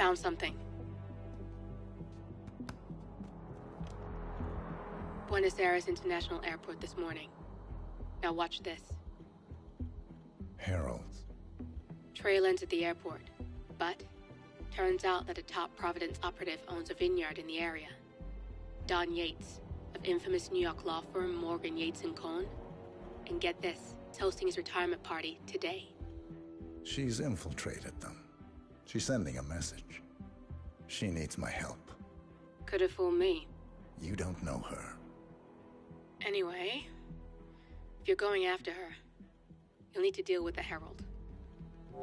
found something. Buenos Aires International Airport this morning. Now watch this. Heralds. Trail ends at the airport, but turns out that a top Providence operative owns a vineyard in the area. Don Yates, of infamous New York law firm Morgan, Yates & Cohn. And get this, is hosting his retirement party today. She's infiltrated them. She's sending a message. She needs my help. Could have fooled me. You don't know her. Anyway, if you're going after her, you'll need to deal with the Herald.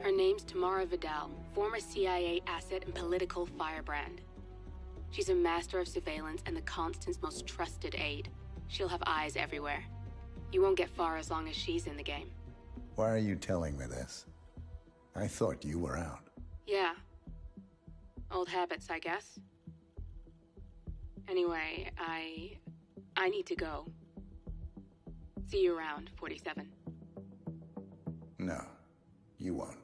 Her name's Tamara Vidal, former CIA asset and political firebrand. She's a master of surveillance and the Constant's most trusted aide. She'll have eyes everywhere. You won't get far as long as she's in the game. Why are you telling me this? I thought you were out. Yeah. Old habits, I guess. Anyway, I need to go. See you around, 47. No, you won't.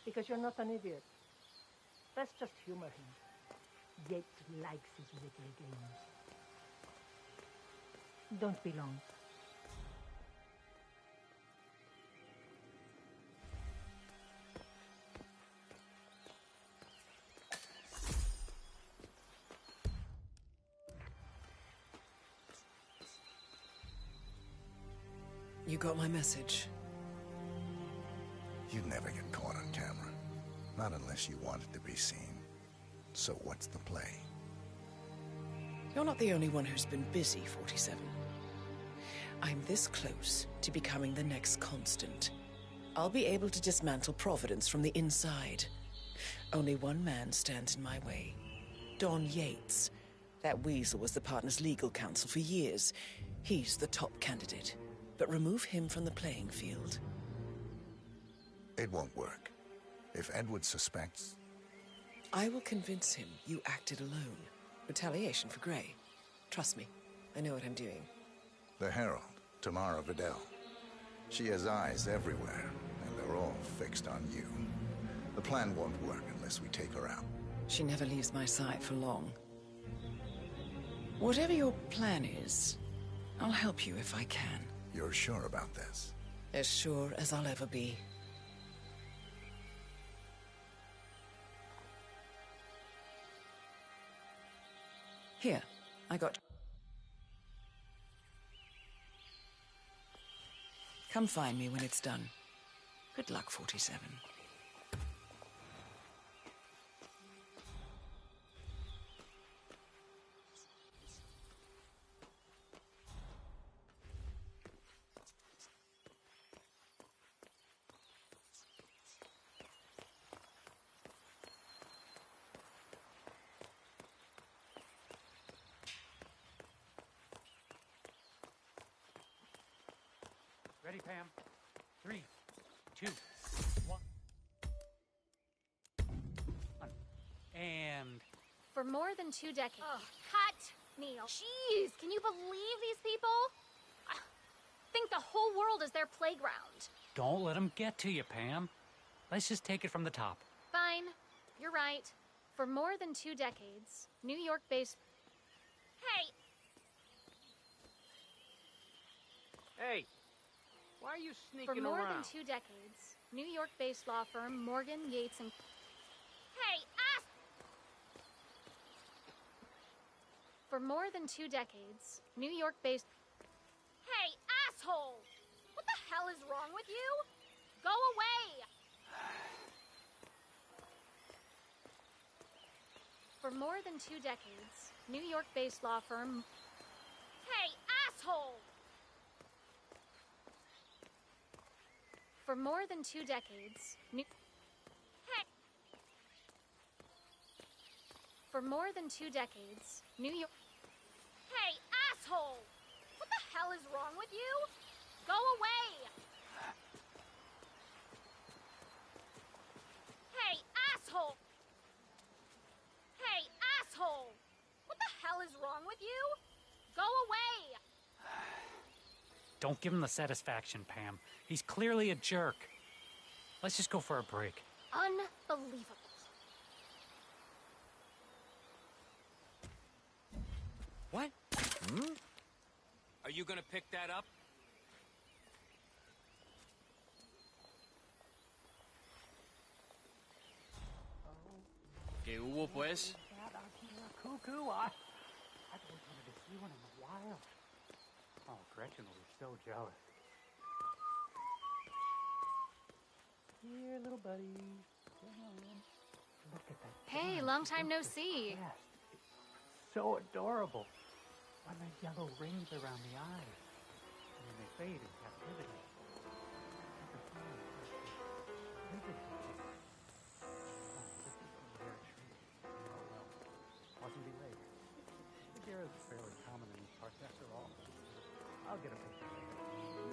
Because you're not an idiot. Let's just humor him. Yates likes his little games. Don't be long. You got my message. You'd never get caught on camera. Not unless you wanted to be seen. So what's the play? You're not the only one who's been busy, 47. I'm this close to becoming the next Constant. I'll be able to dismantle Providence from the inside. Only one man stands in my way. Don Yates. That weasel was the partner's legal counsel for years. He's the top candidate. But remove him from the playing field. It won't work. If Edward suspects... I will convince him you acted alone. Retaliation for Grey. Trust me, I know what I'm doing. The Herald, Tamara Vidal. She has eyes everywhere, and they're all fixed on you. The plan won't work unless we take her out. She never leaves my side for long. Whatever your plan is, I'll help you if I can. You're sure about this? As sure as I'll ever be. Here, I got... Come find me when it's done. Good luck, 47. Ready, Pam? 3, 2, 1. And... For more than 2 decades... Ugh, cut, Neil. Jeez, can you believe these people? I think the whole world is their playground. Don't let them get to you, Pam. Let's just take it from the top. Fine. You're right. For more than 2 decades, New York-based... Hey! Hey! Why are you sneaking For more around? than 2 decades, New York-based law firm Morgan, Yates & Hey, ass! For more than 2 decades, New York-based... Hey, asshole! What the hell is wrong with you? Go away! For more than 2 decades, New York-based law firm... Hey, asshole! For more than 2 decades, New... Hey! For more than 2 decades, New York... Hey, asshole! What the hell is wrong with you? Go away! Hey, asshole! Hey, asshole! What the hell is wrong with you? Go away! Don't give him the satisfaction, Pam. He's clearly a jerk. Let's just go for a break. Unbelievable. What? Are you gonna pick that up? ¿Qué hubo, pues? Cuckoo, I haven't wanted to see one in a while. Oh, Gretchen will be so jealous. Here, little buddy. Come on. Look at that. Hey, dance. long time no Look at see. the crest. It's so adorable. When the yellow rings around the eyes. And then they fade in captivity. Wasn't be late. The gear is fairly common in these parts after all. I'll get a picture later.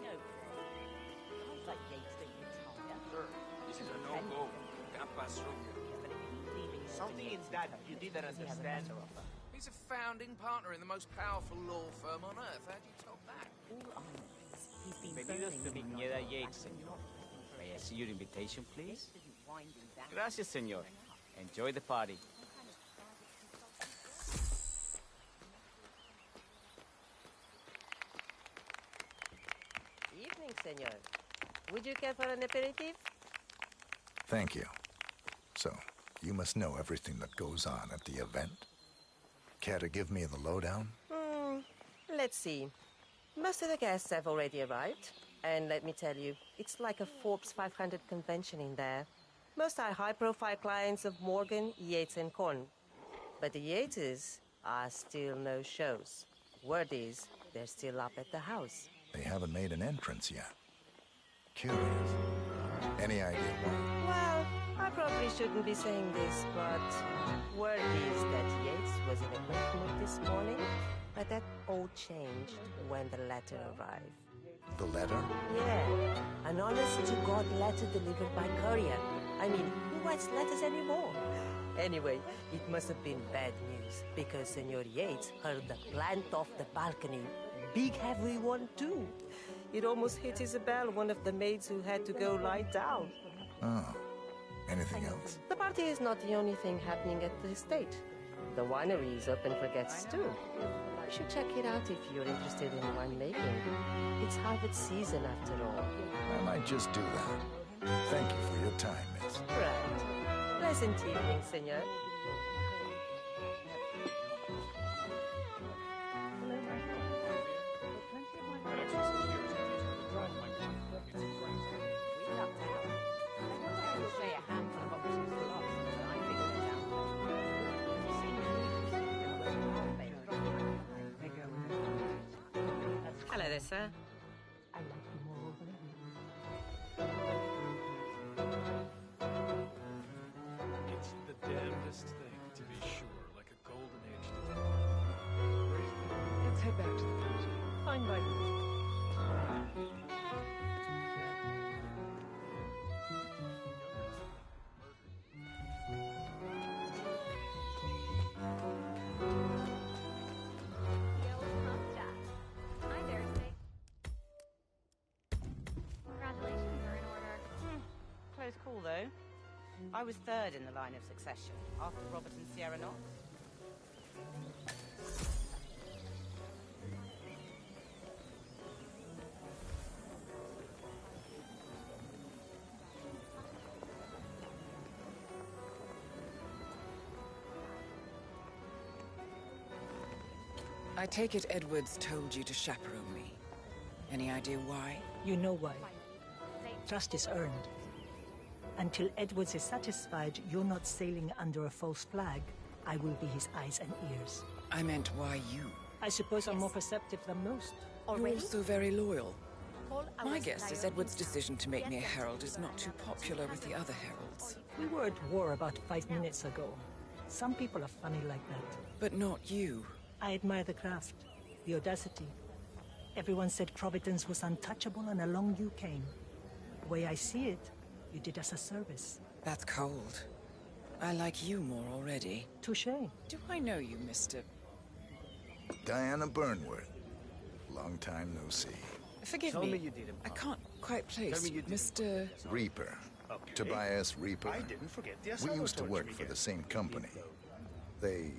No, guys like Yates don't retire. Sir, this is a no-go. Can't pass through here. But if he's leaving Something in that you didn't understand. He's a founding partner in the most powerful law firm on earth. How do you top that? All I know is he's been Bienvenidos to burning Viñeda Yates, señor. May I see your invitation, please? winding down. Gracias, señor. Enjoy the party. Evening, senor. Would you care for an aperitif? Thank you. So, you must know everything that goes on at the event? Care to give me the lowdown? Let's see. Most of the guests have already arrived. And let me tell you, it's like a Forbes 500 convention in there. Most are high-profile clients of Morgan, Yates & Korn. But the Yateses are still no shows. Word is, they're still up at the house. They haven't made an entrance yet. Curious. Any idea why? Well, I probably shouldn't be saying this, but word is that Yates was in a great mood this morning, but that all changed when the letter arrived. The letter? Yeah, an honest-to-God letter delivered by courier. I mean, who writes letters anymore? Anyway, it must have been bad news, because Senor Yates heard the plant off the balcony. Big heavy one, too. It almost hit Isabel, one of the maids who had to go lie down. Oh. Anything else? The party is not the only thing happening at the estate. The winery is open for guests, too. You should check it out if you're interested in winemaking. It's harvest season, after all. I might just do that. Thank you for your time, miss. Right. Pleasant evening, senor. Hello there, sir. I like you more over It's the damnedest thing, to be sure, like a golden age. Let's head back to the party. Fine by me. I was third in the line of succession, after Robert and Sierra Knox. I take it Edwards told you to chaperone me. Any idea why? You know why. Trust is earned. Until Edwards is satisfied you're not sailing under a false flag, I will be his eyes and ears. I meant why you. I suppose I'm more perceptive than most. You're also very loyal. My guess is Edward's decision to make me a herald is not too popular with the other heralds. We were at war about 5 minutes ago. Some people are funny like that. But not you. I admire the craft, the audacity. Everyone said Providence was untouchable and along you came. The way I see it, you did us a service. That's cold. I like you more already. Touché. Do I know you, Mr. Diana Burnworth. Long time no see. Forgive Tell me. me you didn't. I can't quite place Mr. Reaper. Okay. Tobias Reaper. I didn't forget the We Asylum used to work torture for again. the same company. They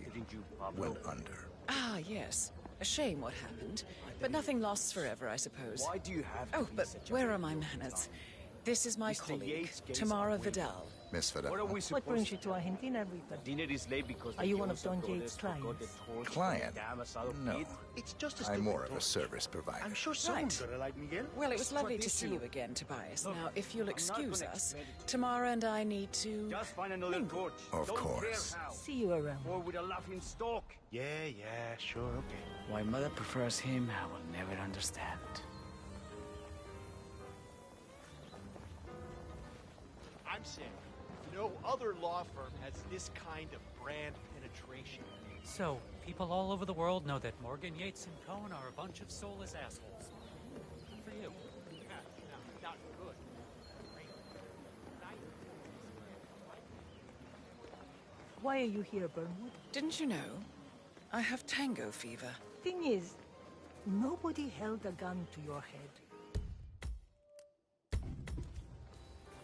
went under. Ah, yes. A shame what happened. But nothing lasts forever, I suppose. Why do you have to Oh, be but such a where big are my deal? manners? This is my Mr. colleague, Yates gets Tamara our way. Vidal. Miss What are Vidal. we What brings supposed you to Argentina, Reaper? Dinner is late because Are you one of Don Yates' clients? Client? No. It's just a I'm stupid more of a torch. service provider. I'm sure someone's Right. gonna like Miguel. Well, it was It's lovely to tradition. see you again, Tobias. Look, Now, if you'll I'm not excuse gonna us, expect it. Tamara and I need to... Just find another torch. Of Don't course. care how. See you around. Or with a laughing stalk. Yeah, sure, okay. Why Mother prefers him, I will never understand. I'm saying, no other law firm has this kind of brand penetration. So, people all over the world know that Morgan, Yates, and Cohn are a bunch of soulless assholes. Good for you. Yeah, no, not good. Great. Why are you here, Burnwood? Didn't you know? I have tango fever. Thing is, nobody held a gun to your head.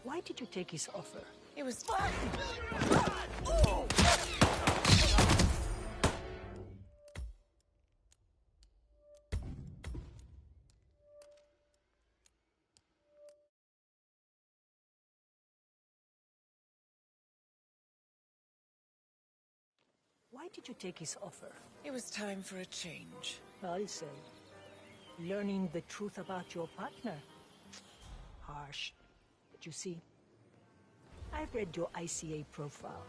Why did you take his offer? It was... Why did you take his offer? It was time for a change. I'll say. Learning the truth about your partner. Harsh. But you see, I've read your ICA profile.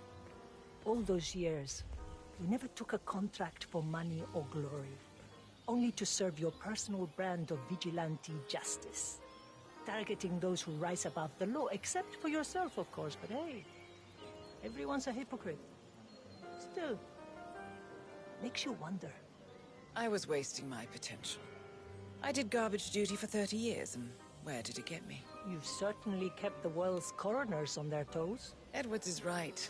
All those years, you never took a contract for money or glory. Only to serve your personal brand of vigilante justice. Targeting those who rise above the law, except for yourself, of course. But hey, everyone's a hypocrite. Still, makes you wonder. I was wasting my potential. I did garbage duty for 30 years, and where did it get me? You've certainly kept the world's coroners on their toes. Edwards is right.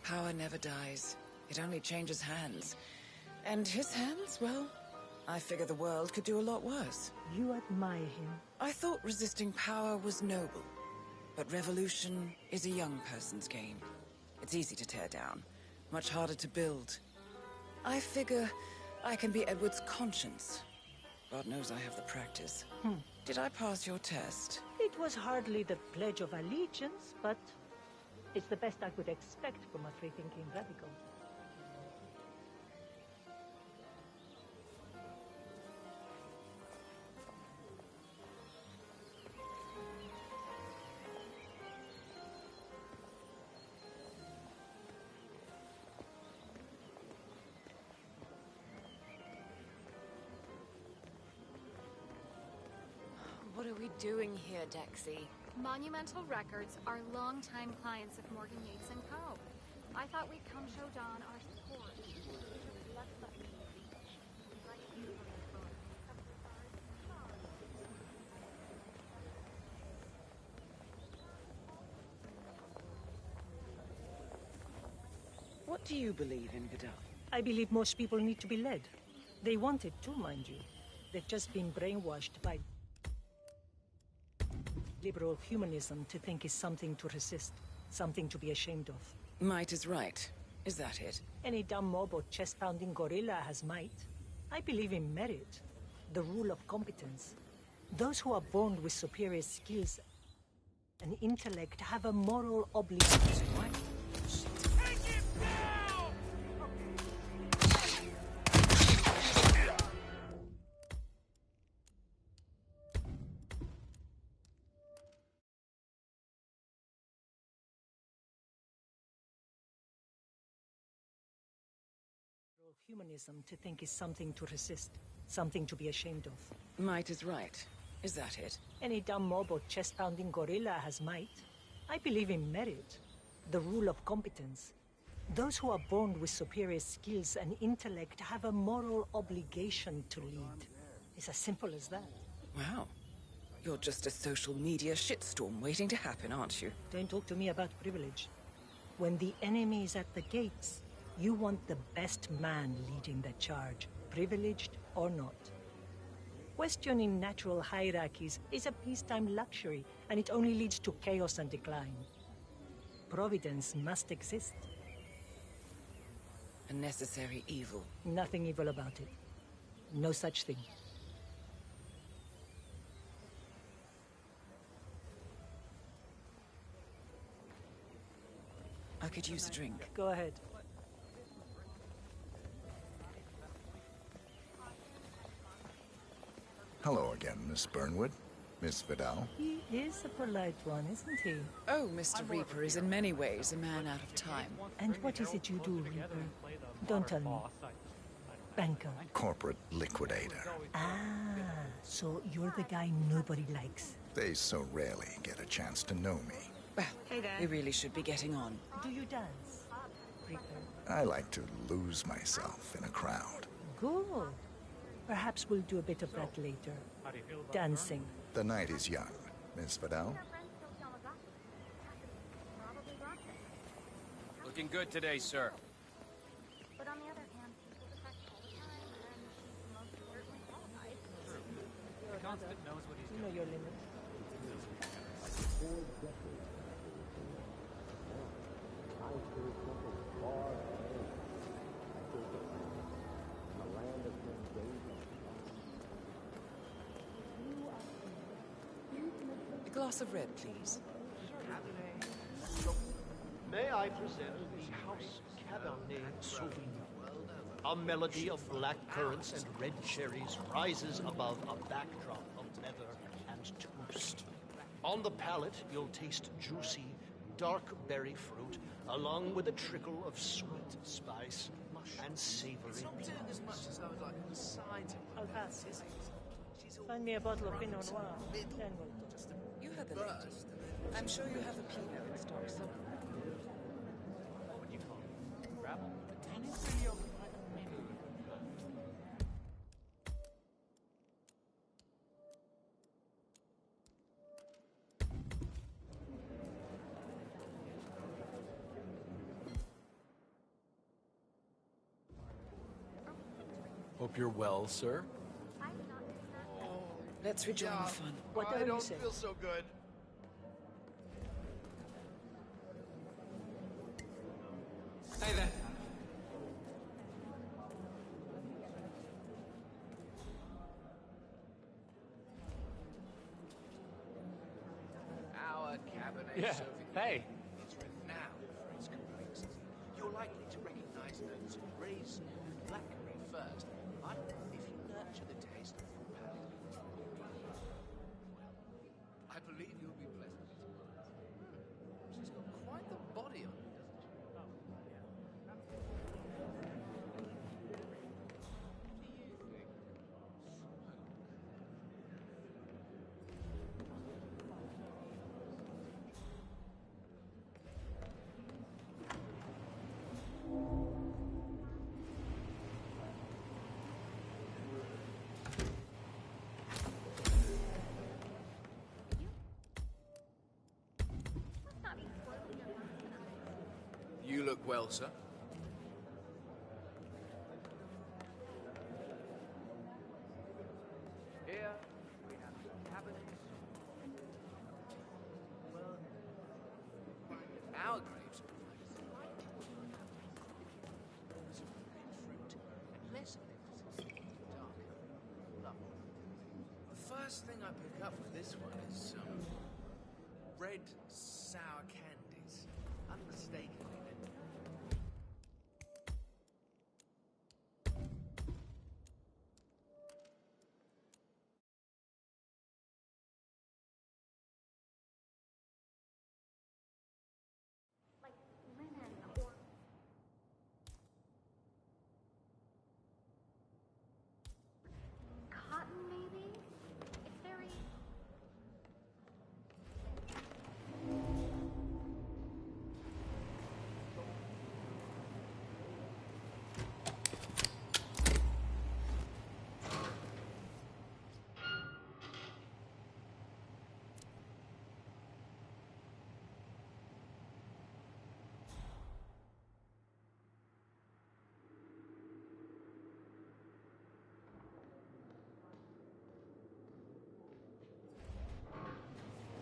Power never dies. It only changes hands. And his hands, well, I figure the world could do a lot worse. You admire him. I thought resisting power was noble. But revolution is a young person's game. It's easy to tear down, much harder to build. I figure I can be Edward's conscience. God knows I have the practice. Did I pass your test? It was hardly the Pledge of Allegiance, but it's the best I could expect from a free-thinking radical. What are we doing here, Dexy? Monumental Records are longtime clients of Morgan Yates and Co. I thought we'd come show Don our support. What do you believe in, Vidal? I believe most people need to be led. They want it too, mind you. They've just been brainwashed by liberal humanism to think it's something to resist. Something to be ashamed of. Might is right. Is that it? Any dumb mob or chest-pounding gorilla has might. I believe in merit, the rule of competence. Those who are born with superior skills and intellect have a moral obligation. What? Humanism to think is something to resist, something to be ashamed of. Might is right. Is that it? Any dumb mob or chest-pounding gorilla has might. I believe in merit, the rule of competence. Those who are born with superior skills and intellect have a moral obligation to lead. It's as simple as that. Wow. You're just a social media shitstorm waiting to happen, aren't you? Don't talk to me about privilege. When the enemy is at the gates, you want the best man leading the charge, privileged or not. Questioning natural hierarchies is a peacetime luxury, and it only leads to chaos and decline. Providence must exist. A necessary evil. Nothing evil about it. No such thing. I could use a drink. Go ahead. Hello again, Miss Burnwood. Miss Vidal. He is a polite one, isn't he? Oh, Mr. Reaper is in many ways a man out of time. And what is it you do, Reaper? Don't tell me. Banker. Corporate liquidator. Ah, so you're the guy nobody likes. They so rarely get a chance to know me. Well, we really should be getting on. Do you dance, Reaper? I like to lose myself in a crowd. Good. Perhaps we'll do a bit of that later. Dancing. The night is young, Miss Vidal. Looking good today, sir. But on the other hand, people defect all the time, and she's the most certainly qualified. The Constant knows what he's You know your limit. A glass of red, please. May I present the House Cabernet Sauvignon? A melody of black currants and red cherries rises above a backdrop of leather and toast. On the palate, you'll taste juicy, dark berry fruit, along with a trickle of sweet spice and savory. It's not doing as much as I would like on the side. I'll pass. Find me a bottle of Pinot Noir. Then we'll talk. You heard the lady. I'm sure you have a Pinot in stock somewhere. What would you call it? Gravel? The tannins really occupy the main. Hope you're well, sir. Let's rejoin the fun. Whatever I you don't say. feel so good. Hey there. Our Cabernet Yeah, Sauvignon hey. is renowned for its complexity. You're likely to recognize notes of raisin and blackberry first, but if you nurture the taste of your palate, I believe you'll be pleasantly surprised. She's got quite the body on her, doesn't she? You look well, sir. Here we have the Cabernet. Our first thing I pick up with this one is some red sour candies. Unmistakably, Like linen or cotton, maybe? It's very...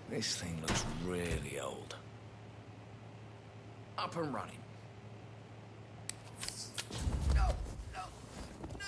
this thing looks really old. Up and running. No, no, no!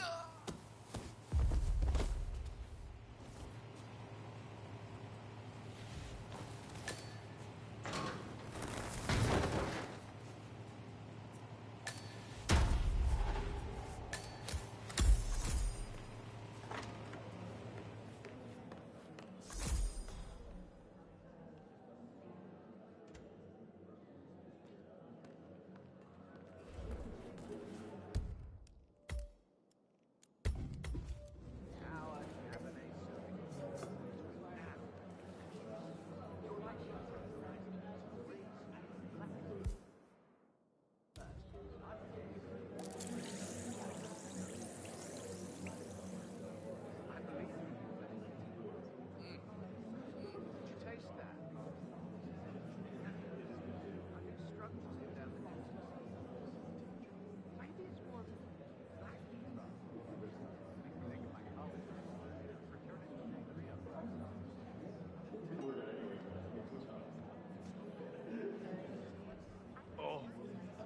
Oh,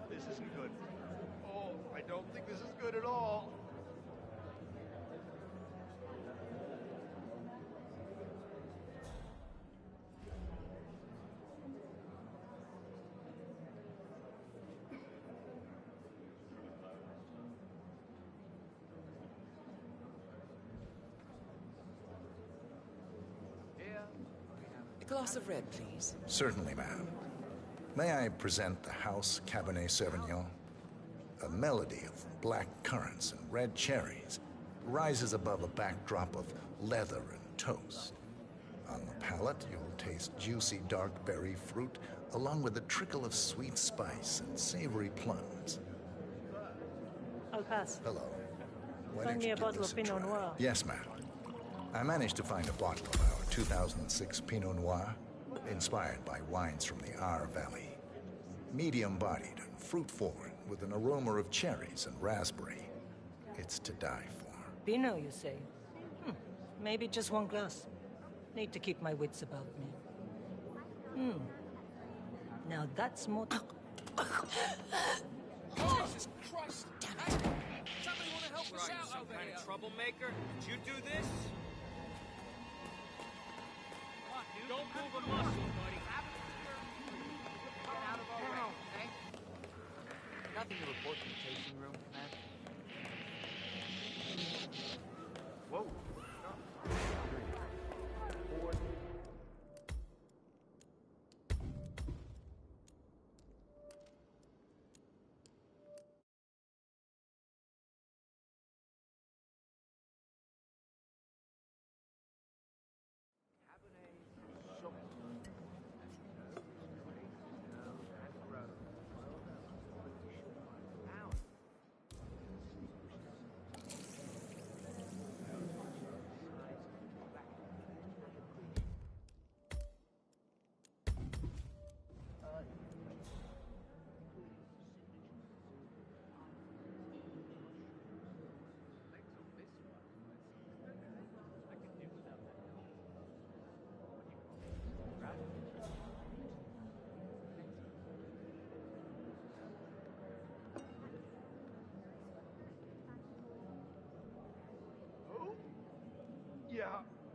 this isn't good. Oh, I don't think this is good at all. A glass of red, please. Certainly, ma'am. May I present the House Cabernet Sauvignon? A melody of black currants and red cherries rises above a backdrop of leather and toast. On the palate, you'll taste juicy dark berry fruit, along with a trickle of sweet spice and savory plums. I'll pass. Hello. Why Find don't me you a give bottle this of a Pinot try? Noir. Yes, ma'am. I managed to find a bottle of our 2006 Pinot Noir, inspired by wines from the Our Valley. Medium-bodied and fruit-forward, with an aroma of cherries and raspberry. It's to die for. Pinot, you say? Maybe just one glass. Need to keep my wits about me. Now that's more... Jesus Christ! Hey, somebody want to help us out Some over kind here? of troublemaker? Did you do this? What, dude? Don't move a muscle, buddy. Get out of our way, okay? Nothing to report in the tasting room, man. Whoa.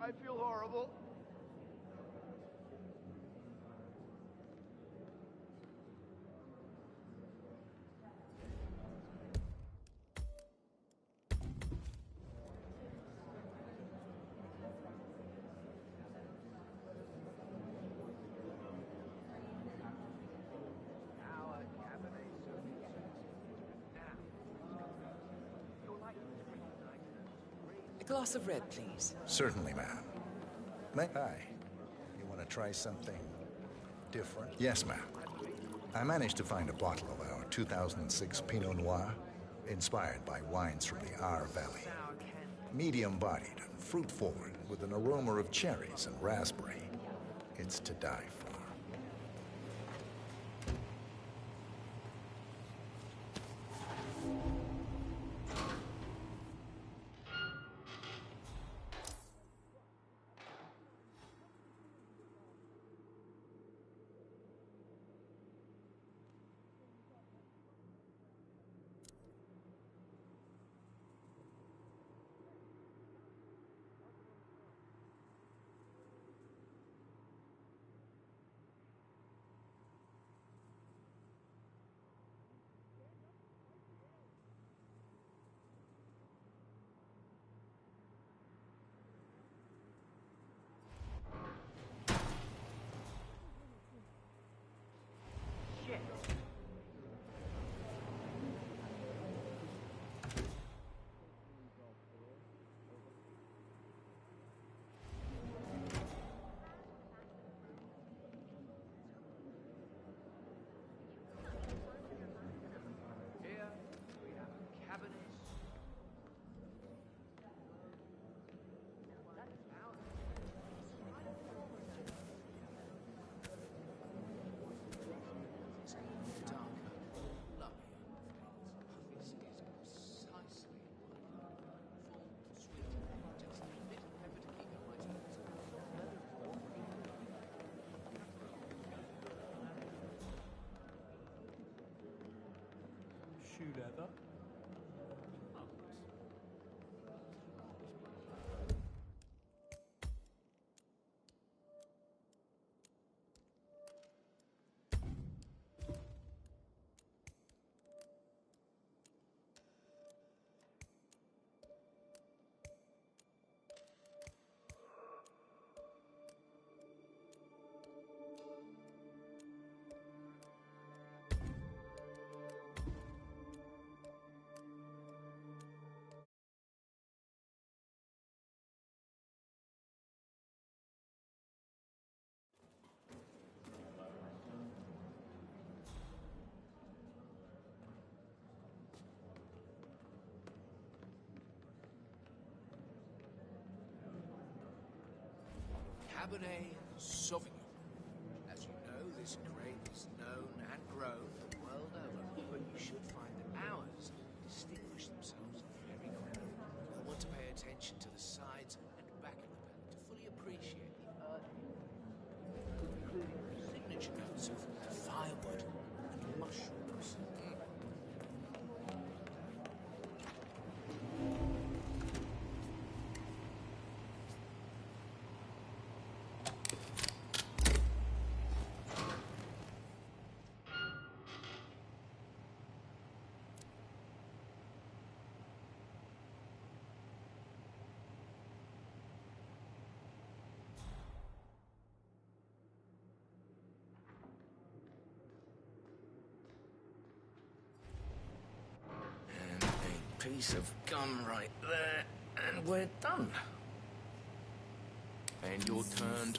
I feel horrible. A glass of red, please. Certainly, ma'am. Hi. You want to try something different? Yes, ma'am. I managed to find a bottle of our 2006 Pinot Noir, inspired by wines from the Our Valley. Medium-bodied and fruit-forward, with an aroma of cherries and raspberry. It's to die for. Here we have a cabinet. Shoe leather. Cabernet Sauvignon. As you know, this grape is known and grown the world over, but you should find that ours distinguish themselves very quickly. You'll want to pay attention to the sides and back of the palate to fully appreciate the earthy, including signature notes of firewood and mushrooms. Piece of gum right there, and we're done. And you're turned.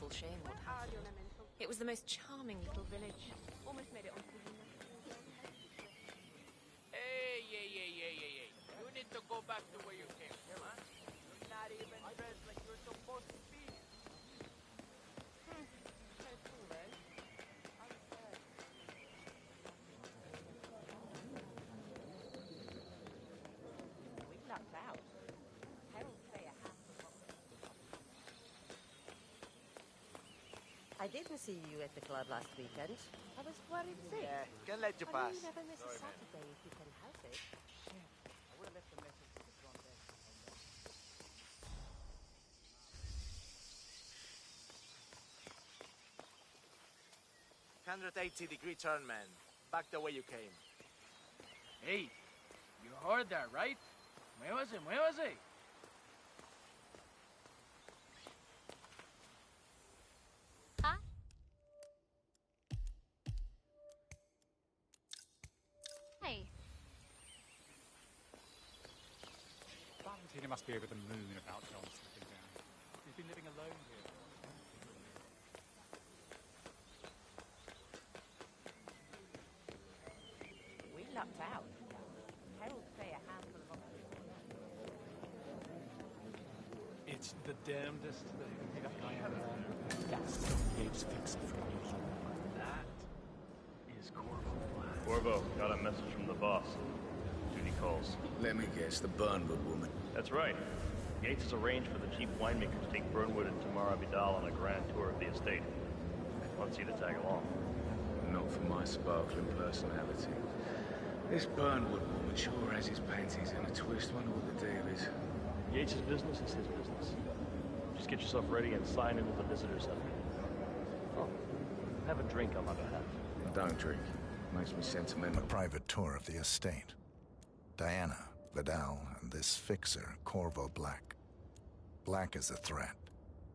terrible shame what happened. It was the most charming little village. Almost made it onto the Hey, hey. You need to go back to where you came from, huh? You're not even dressed like you're supposed to be. We lucked out. Harold say a half of what I didn't see you at the club last weekend. I was worried sick. Yeah, can let you I pass. mean, you never miss Sorry, a man. Saturday if you can help it. Shit. I would have left a message to the front desk. 180-degree turn, man. Back the way you came. Hey, you heard that, right? Muévase, muévase. Huh? Hey. Valentina must be over the moon about John slipping down. He's been living alone here. we lucked out. Harold say a handful of It's the damnedest thing. That's Yates fixer from New York. That is Corvo Black. Corvo, got a message from the boss. Duty calls. Let me guess, the Burnwood woman. That's right. Yates has arranged for the chief winemaker to take Burnwood and Tamara Vidal on a grand tour of the estate. Wants you to tag along. Not for my sparkling personality. This Burnwood woman sure has his panties in a twist. Wonder what the deal is. Yates' business is his business. Just get yourself ready and sign into the visitor center. Oh, have a drink on my behalf. I don't drink. Makes me sentimental. A private tour of the estate. Diana, Vidal, and this fixer, Corvo Black. Black is a threat,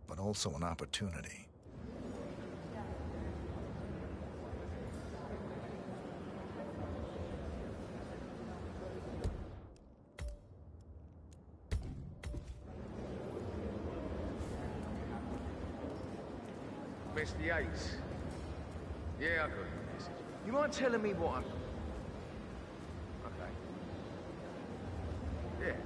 but also an opportunity. Mr. Yates. Yeah, I got your message. You mind telling me what I'm... Okay. Yeah.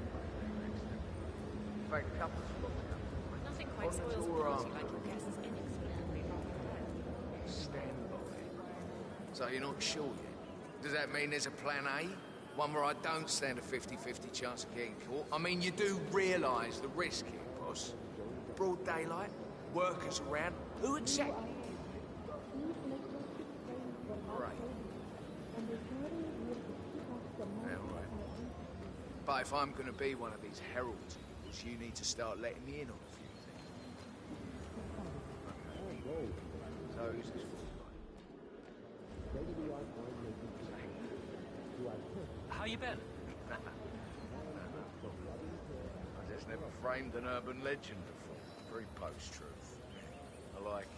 In fact, a couple of spots come. Nothing quite spoils the party like your guests inexplicably not. Stand by. So you're not sure yet? Does that mean there's a plan A? One where I don't stand a 50-50 chance of getting caught? I mean, you do realise the risk here, boss. Broad daylight, workers around, who exactly? Right. Yeah, right. But if I'm going to be one of these heralds, you need to start letting me in on a few things. So who's this for? How you been? I just never framed an urban legend before. Very post-truth. I like it.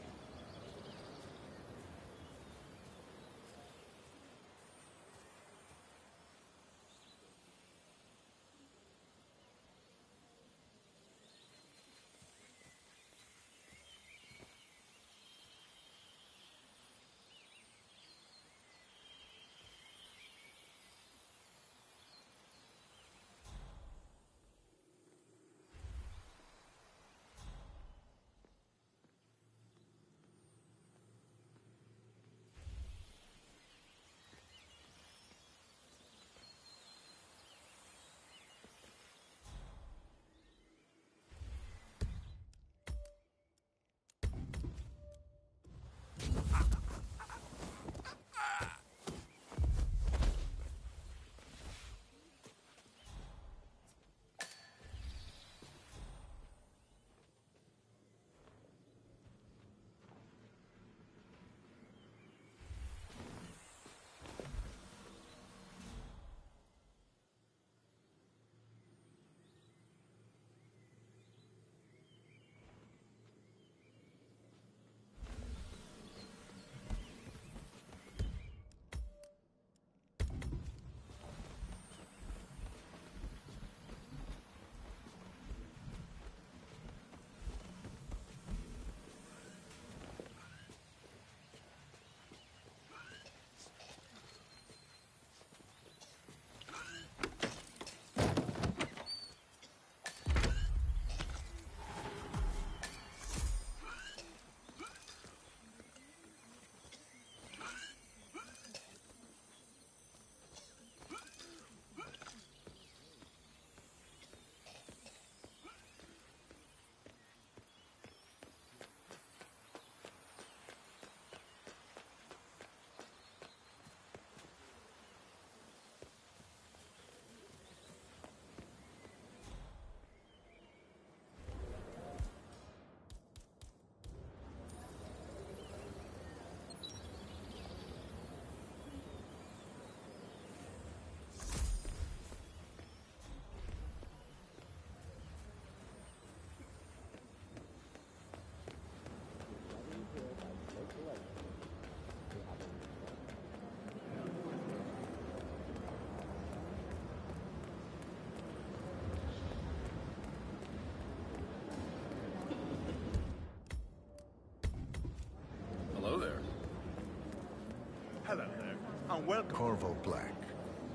and welcome. Corvo Black.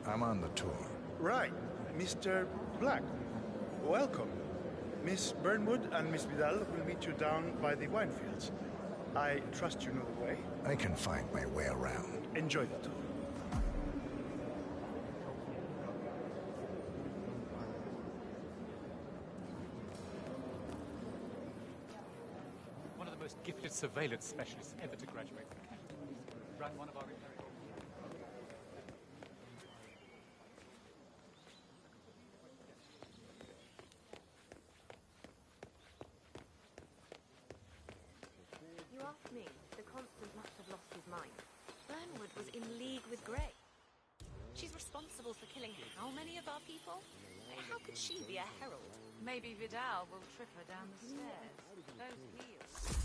I'm on the tour. Right, Mr. Black. Welcome. Miss Burnwood and Miss Vidal will meet you down by the wine fields. I trust you know the way. I can find my way around. Enjoy the tour. One of the most gifted surveillance specialists ever to graduate from Canada. Run one of our imperial... You asked me. The Constant must have lost his mind. Burnwood was in league with Grey. She's responsible for killing how many of our people? How could she be a herald? Maybe Vidal will trip her down the stairs. Those heels.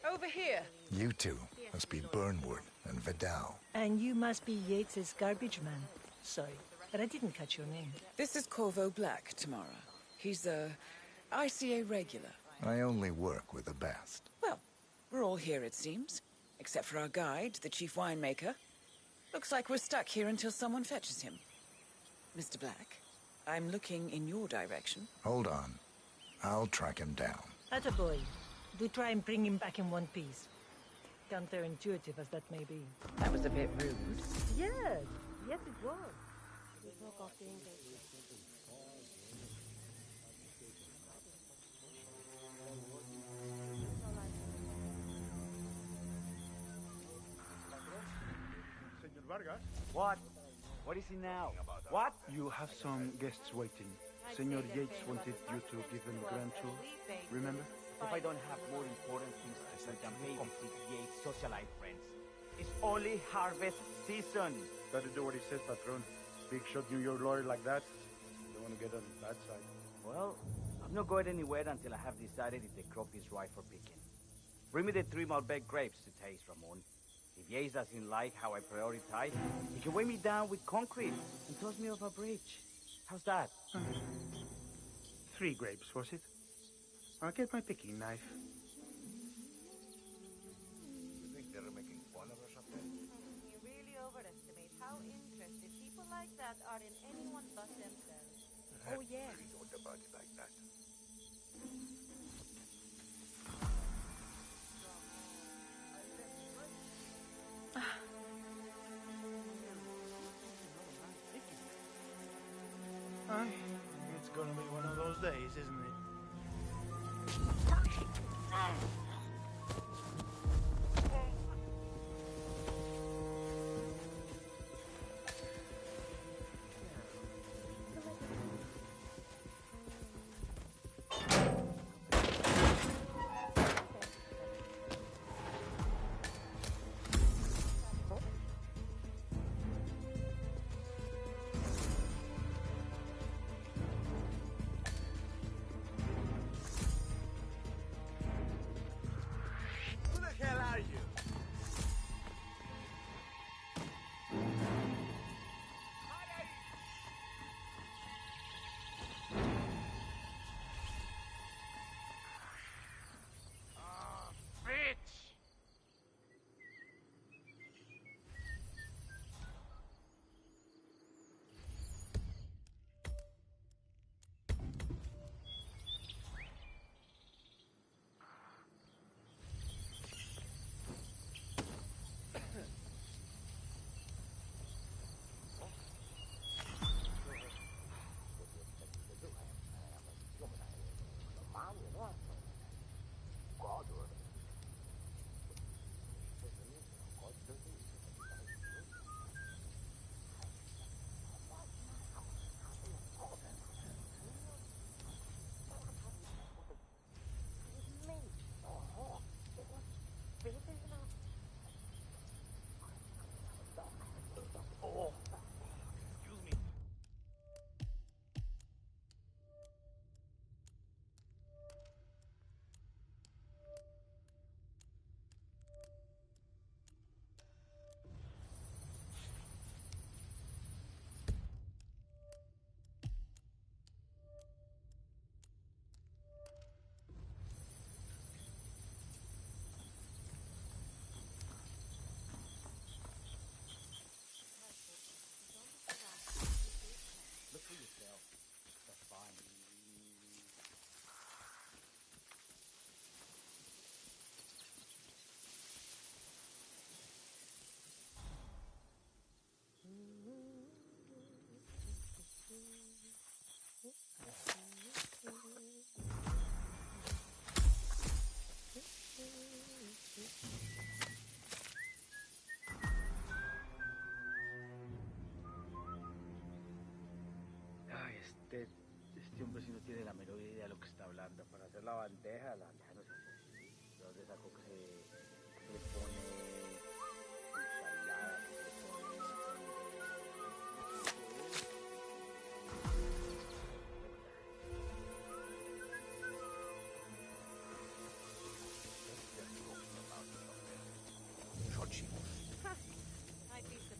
Over here. You two must be Burnwood and Vidal. And you must be Yates's garbage man. Sorry, but I didn't catch your name. This is Corvo Black, Tamara. He's a ICA regular. I only work with the best. Well, we're all here, it seems. Except for our guide, the chief winemaker. Looks like we're stuck here until someone fetches him. Mr. Black, I'm looking in your direction. Hold on. I'll track him down. Attaboy. Do try and bring him back in one piece. Counterintuitive as that may be. That was a bit rude. Yes, yes it was. Senor Vargas? What? What is it now? What? You have some guests waiting. Senor Yates wanted you to give them the grand tour. Remember? If I don't have more important things to do than babysit Yates' socialite friends. It's only harvest season. Better do what he says, Patron. Big shot New York lawyer like that. You don't want to get on the bad side. Well, I'm not going anywhere until I have decided if the crop is right for picking. Bring me the 3 Malbec grapes to taste, Ramon. If Yates doesn't like how I prioritize, he can weigh me down with concrete and toss me off a bridge. How's that? 3 grapes, was it? I'll get my picking knife. You think they're making fun of us up there? You really overestimate how interested people like that are in anyone but themselves. Oh, yeah. Please don't about it like that. It's gonna be one of those days, isn't it? bandeja, la bandeja no se hace así. ¿De dónde sacó que se le pone ensalada, que se le pone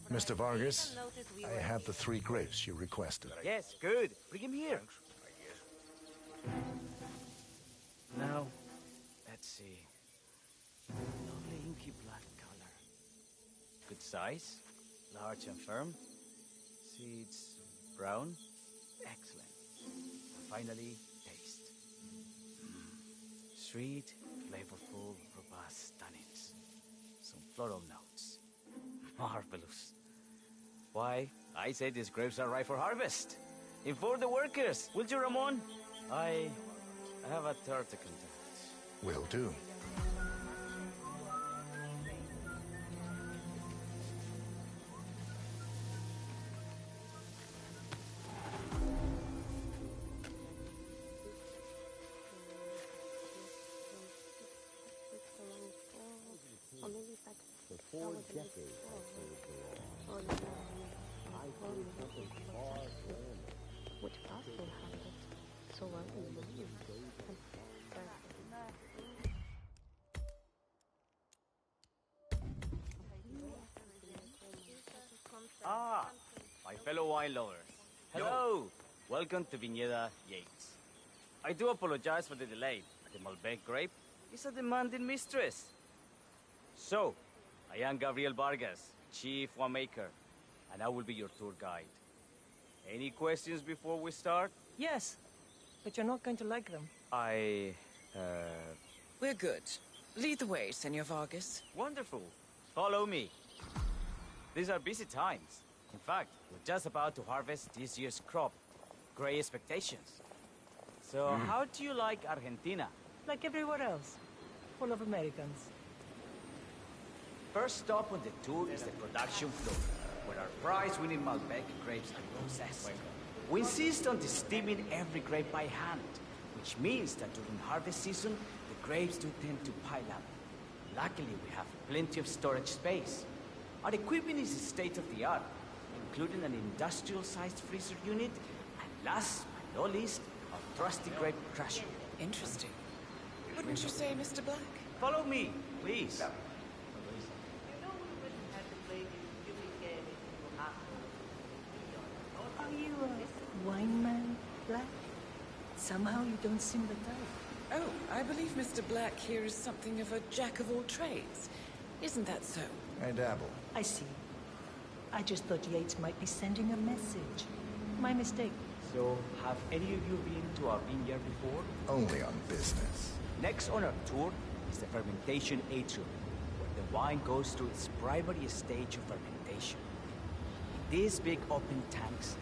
Mr. Vargas, I have the 3 grapes you requested. Yes, good. Bring him here. Now, let's see. Lovely inky black color. Good size, large and firm. Seeds brown. Excellent. And finally, taste. Sweet, flavorful, robust tannins. Some floral notes. Marvelous. Why, I say these grapes are ripe for harvest. Inform the workers, will you, Ramon? I have a third to conduct. Will do. For 4 decades I served the law. I did something far grander. Which possible habit? So well Ah, my fellow wine lovers. Hello. Welcome to Viñeda Yates. I do apologize for the delay. The Malbec grape is a demanding mistress. So, I am Gabriel Vargas, Chief Winemaker, and I will be your tour guide. Any questions before we start? Yes, but you're not going to like them. We're good. Lead the way, Senor Vargas. Wonderful. Follow me. These are busy times. In fact, we're just about to harvest this year's crop. Great expectations. So, how do you like Argentina? Like everywhere else. Full of Americans. First stop on the tour is the production floor, where our prize-winning Malbec grapes are processed. We insist on steaming every grape by hand, which means that during harvest season, the grapes do tend to pile up. Luckily, we have plenty of storage space. Our equipment is state-of-the-art, including an industrial-sized freezer unit, and last but not least, a trusty grape crusher. Interesting. Wouldn't you say, Mr. Black? Follow me, please. Are you a wine man, Black? Somehow you don't seem the type. Oh, I believe Mr. Black here is something of a jack of all trades. Isn't that so? I dabble. I see. I just thought Yates might be sending a message. My mistake. So, have any of you been to our vineyard before? Only on business. Next on our tour is the fermentation atrium, where the wine goes through its primary stage of fermentation. In these big open tanks,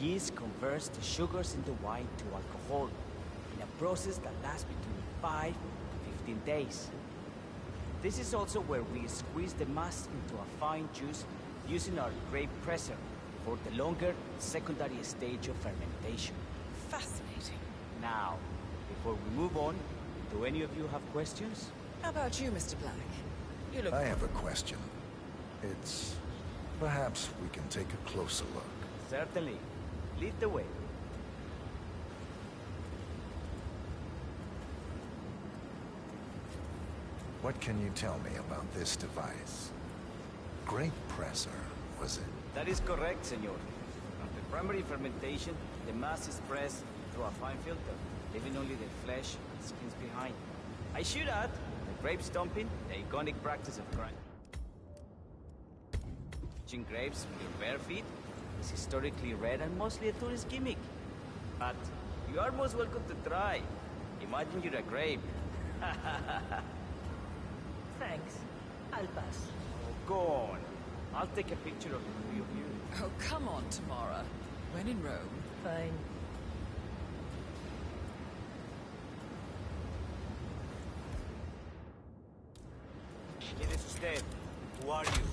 yeast converts the sugars in the wine to alcohol, in a process that lasts between 5 to 15 days. This is also where we squeeze the must into a fine juice using our grape presser for the longer secondary stage of fermentation. Fascinating. Now, before we move on, do any of you have questions? How about you, Mr. Black? You look... I have a question. It's... perhaps we can take a closer look. Certainly. Lead the way. What can you tell me about this device? Grape presser, was it? That is correct, senor. After primary fermentation, the mass is pressed through a fine filter, leaving only the flesh and skins behind. I should add, the grape stomping, the iconic practice of crime. Touching grapes with your bare feet is historically rare and mostly a tourist gimmick. But you are most welcome to try. Imagine you're a grape. Thanks. I'll pass. Oh, go on. I'll take a picture of the three of you. Oh, come on, Tamara. When in Rome. Fine. ¿Quién es usted? Who are you?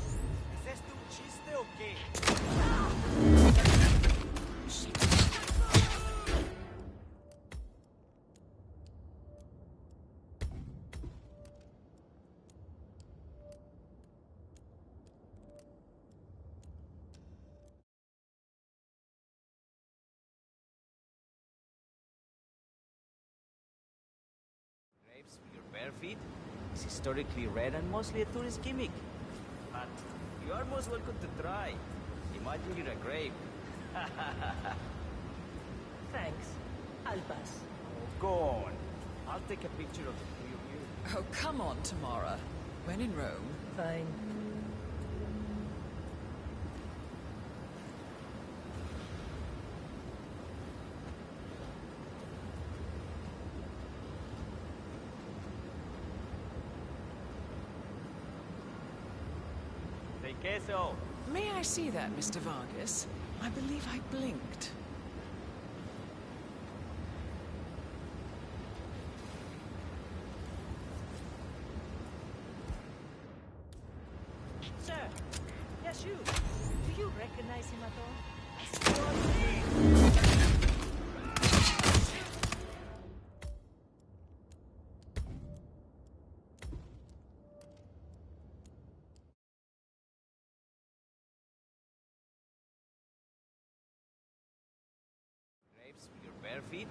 ¿Es este un chiste o qué? bare feet is historically rare and mostly a tourist gimmick. But you are most welcome to try. Imagine you're a grape. Thanks. I'll pass. Oh, go on. I'll take a picture of the three of you. Oh, come on, Tamara. When in Rome. Fine. Say queso. May I see that, Mr. Vargas? I believe I blinked. Sir, yes, you. Do you recognize him at all? Grapes with your bare feet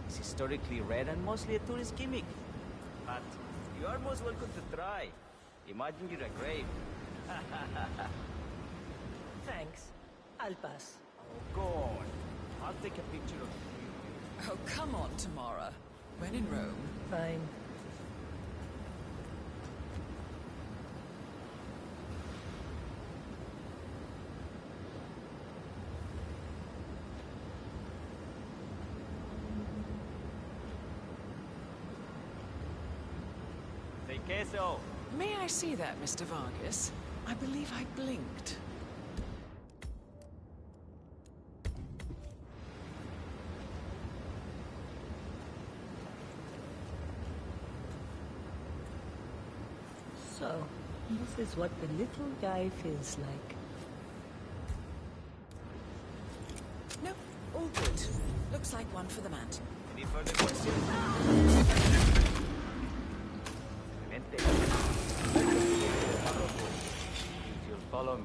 is historically rare and mostly a tourist gimmick. But you are most welcome to try. Imagine you're a grape. Thanks. I'll pass. Oh, go on. I'll take a picture of the three of you. Oh, come on, Tamara. When in Rome. Fine. Say queso. May I see that, Mr. Vargas? I believe I blinked. So, this is what the little guy feels like. No, all good. Looks like one for the mantle. Any further questions? Vente. If you'll follow me.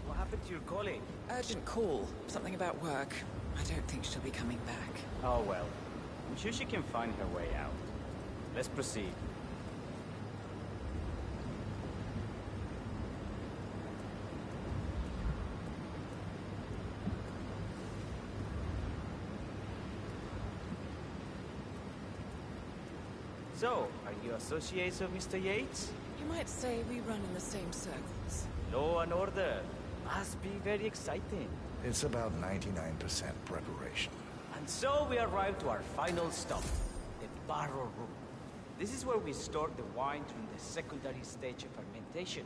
What happened to your colleague? Urgent call. Something about work. I don't think she'll be coming back. Oh well. I'm sure she can find her way out. Let's proceed. So, are you associates of Mr. Yates? You might say we run in the same circles. Law and order. Must be very exciting. It's about 99% preparation. And so we arrive to our final stop, the barrel room. This is where we store the wine during the secondary stage of fermentation.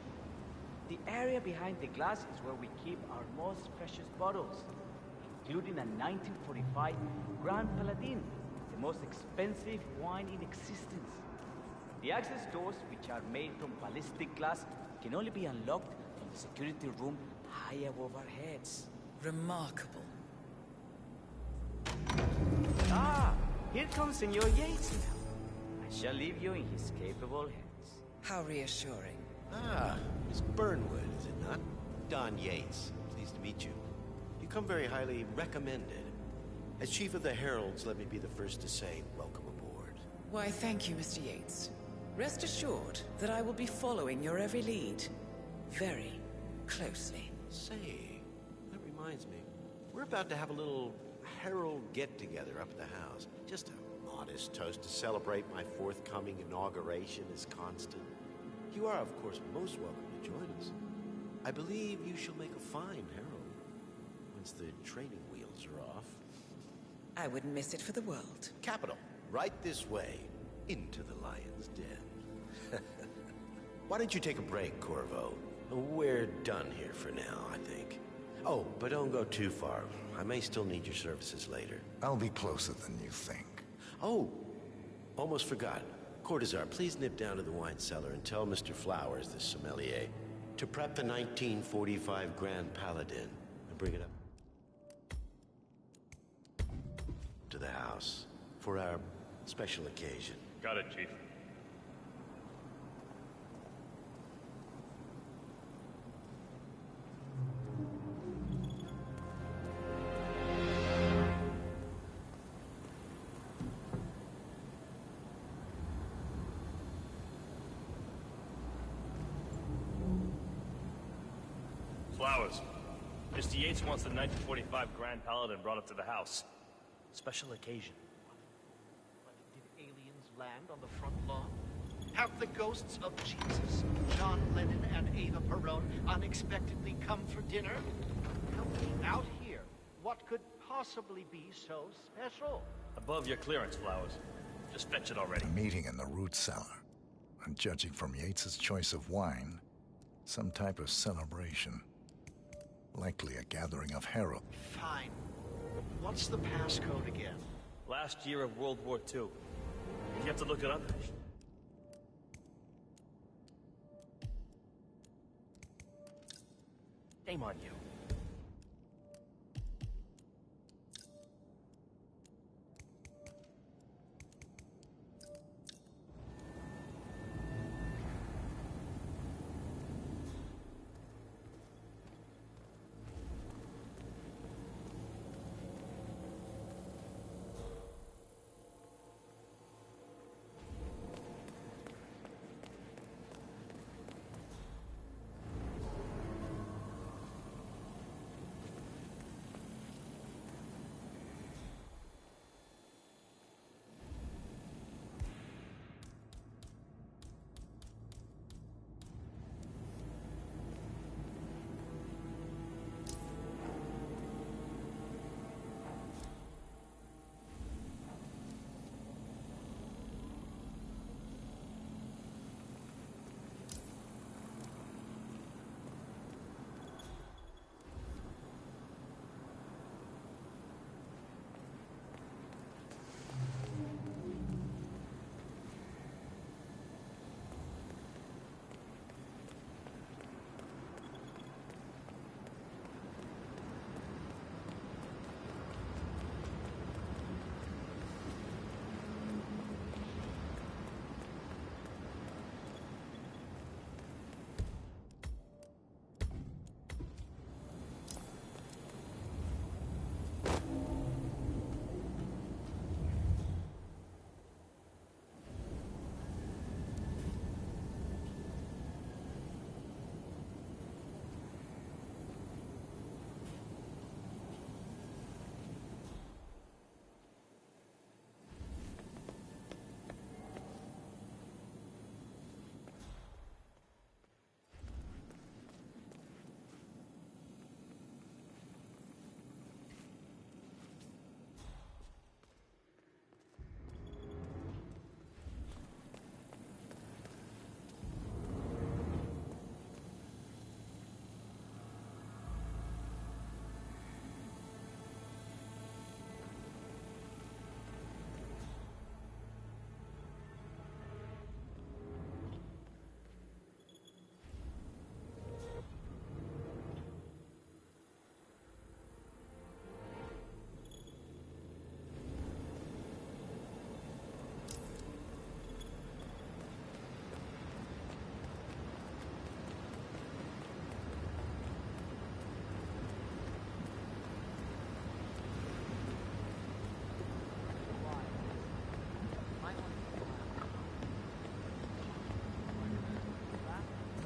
The area behind the glass is where we keep our most precious bottles, including a 1945 Grand Paladin, the most expensive wine in existence. The access doors, which are made from ballistic glass, can only be unlocked from the security room high above our heads. Remarkable. Ah, here comes Senor Yates now. I shall leave you in his capable hands. How reassuring. Ah, Miss Burnwood, is it not? Don Yates. Pleased to meet you. You come very highly recommended. As Chief of the Heralds, let me be the first to say welcome aboard. Why, thank you, Mr. Yates. Rest assured that I will be following your every lead. Very closely. Say, that reminds me. We're about to have a little Herald get-together up at the house. Just a modest toast to celebrate my forthcoming inauguration as Constant. You are, of course, most welcome to join us. I believe you shall make a fine Herald, once the training wheels are off. I wouldn't miss it for the world. Capital. Right this way, into the lion's den. Why don't you take a break, Corvo? We're done here for now, I think. Oh, but don't go too far. I may still need your services later. I'll be closer than you think. Oh, almost forgot. Cortazar, please nip down to the wine cellar and tell Mr. Flowers, the sommelier, to prep the 1945 Grand Paladin and bring it up to the house for our special occasion. Got it, Chief. Flowers. Mr. Yates wants the 1945 Grand Paladin brought up to the house. Special occasion. Did aliens land on the front lawn? Have the ghosts of Jesus, John Lennon, and Eva Perón unexpectedly come for dinner? Tell me, out here, what could possibly be so special? Above your clearance, Flowers. Just fetch it already. A meeting in the root cellar. And judging from Yates's choice of wine, some type of celebration. Likely a gathering of heralds. Fine. But what's the passcode again? Last year of World War II. You have to look it up. Shame on you.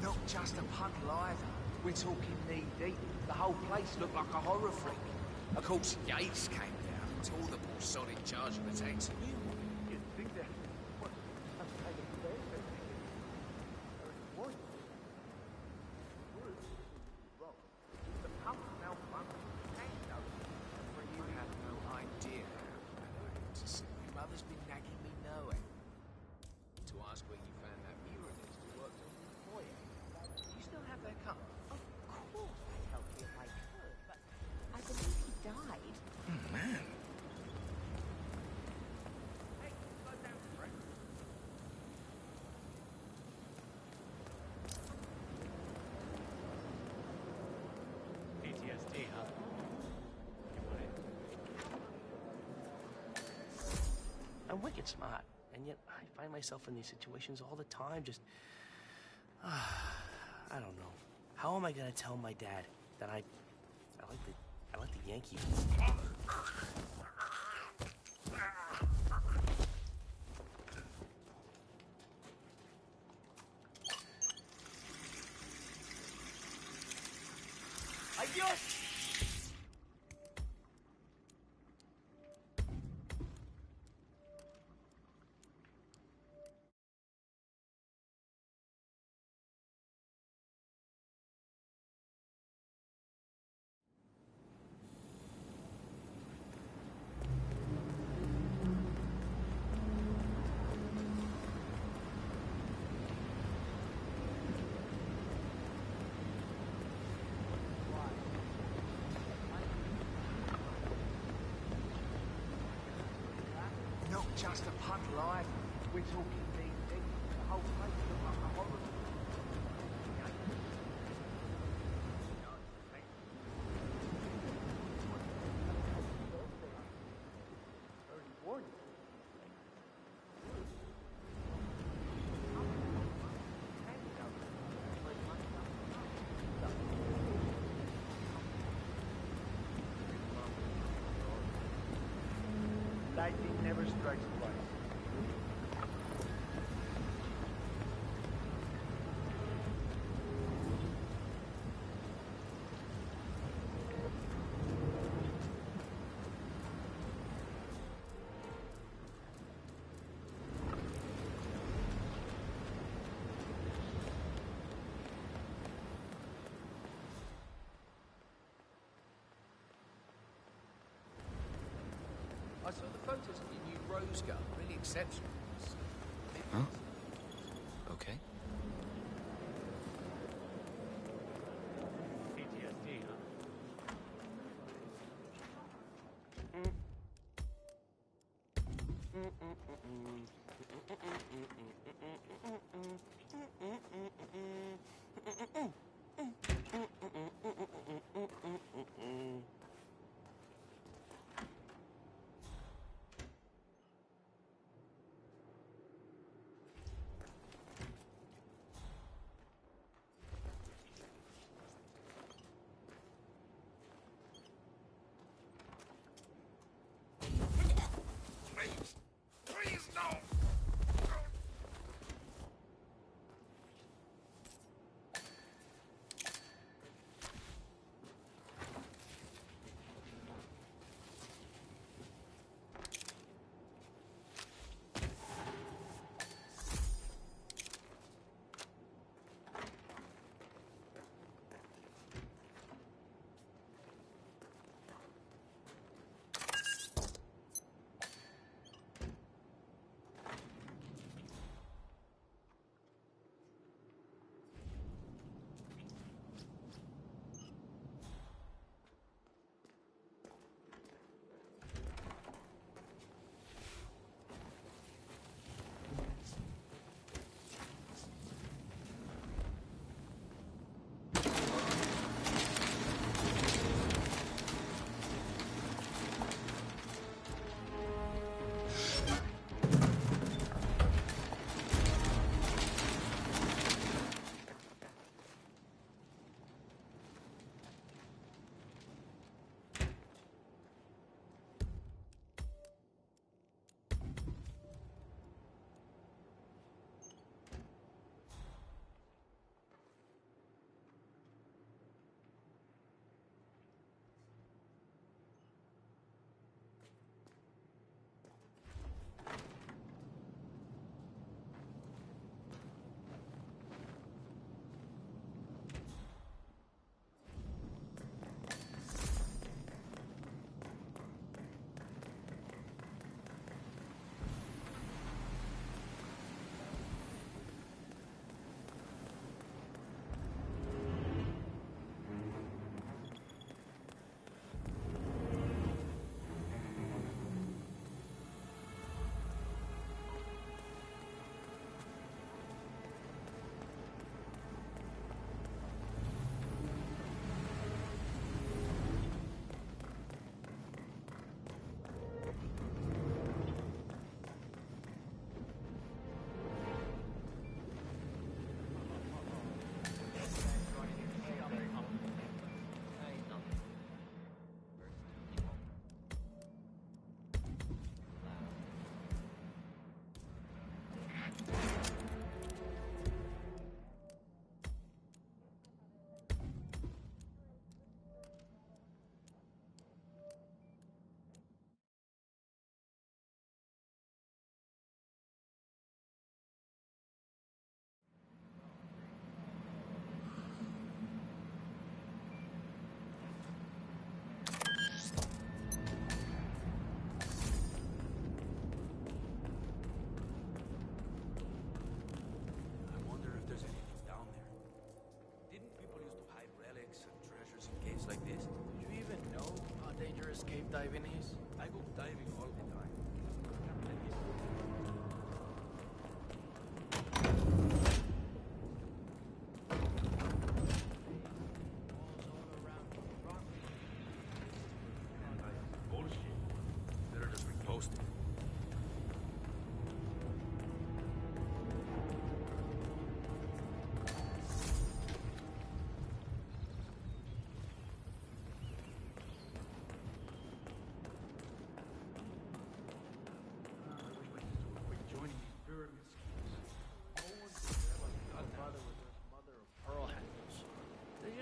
Not just a puddle either. We're talking knee-deep. The whole place looked like a horror flick. Of course, Yates came down and tore the more solid charge of the tanks and you. You'd think that... What? I'm kind of bad. What? The pump malfunctioned. You have no idea how bad I am to see. Your mother's been nagging me knowing. To ask where you found that muralist who worked on the foyer. Do you still have that cup? Of course I'd help you if I could, but I believe he died. Man. Hey, slow down, Fred. PTSD, huh? I'm wicked smart, and yet I find myself in these situations all the time, just... I don't know. How am I gonna tell my dad that I like the Yankees? Not just a punt live. We're talking the whole place look like a horror. Lightning never strikes twice. I saw the photos of your new rose garden. Really exceptional. Huh? Okay. PTSD, huh? Please, no!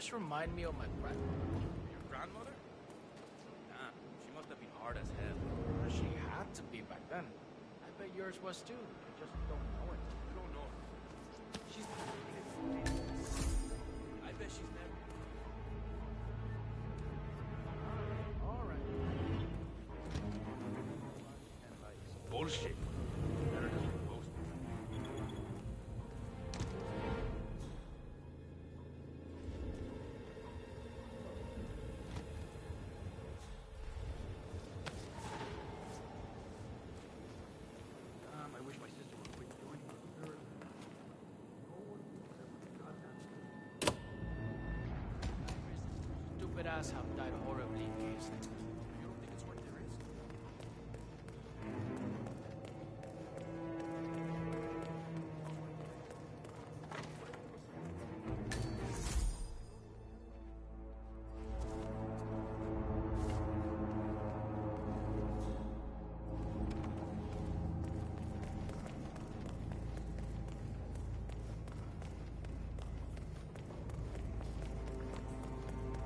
just remind me of my Your grandmother? Damn, she must have been hard as hell. Well, she had to be back then. I bet yours was too. You just don't know it. You don't know it. She's... I bet she's never... Alright. Bullshit. Better just post I wish my sister would quit doing it. Stupid asshole died horribly in case. You don't think it's worth the risk?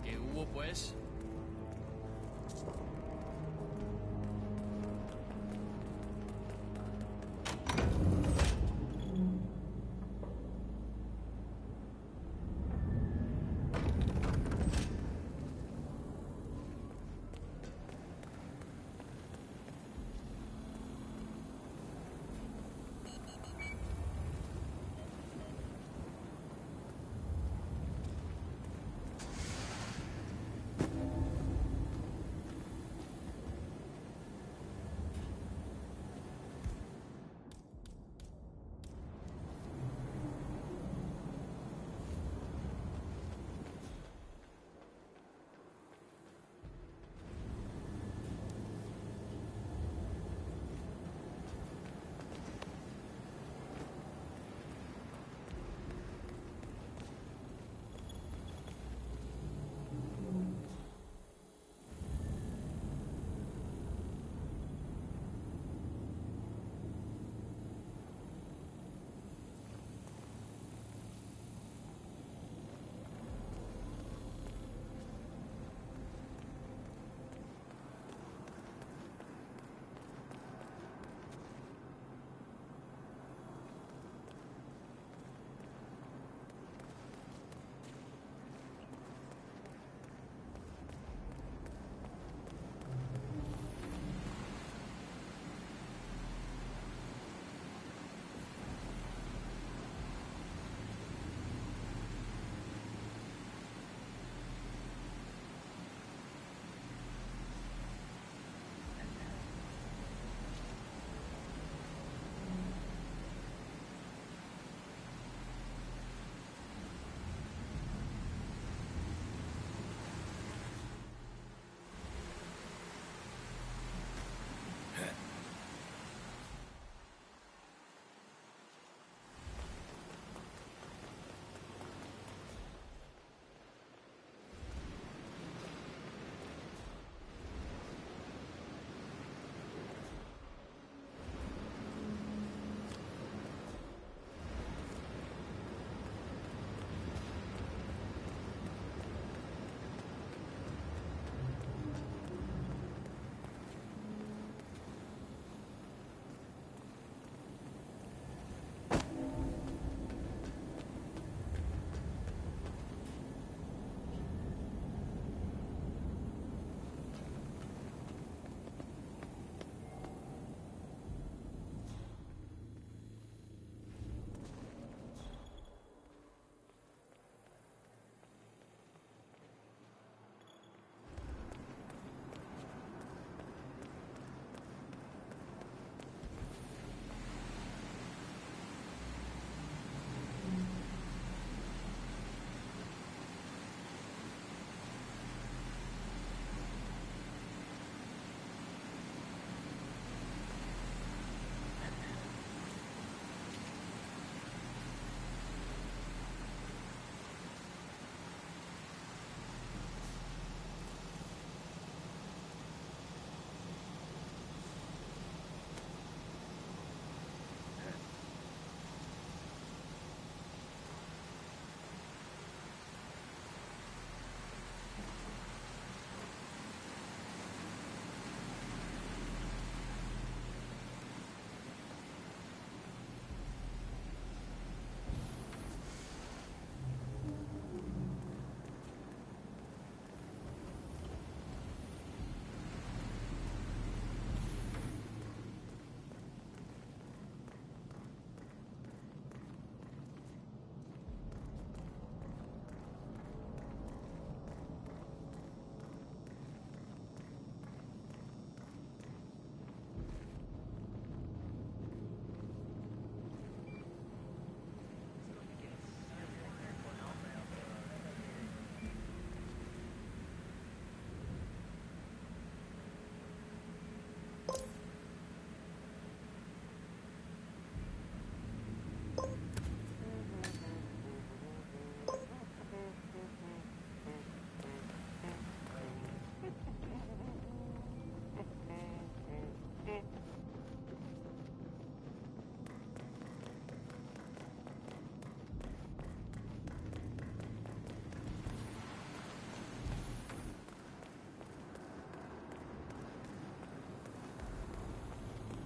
¿Qué hubo, pues?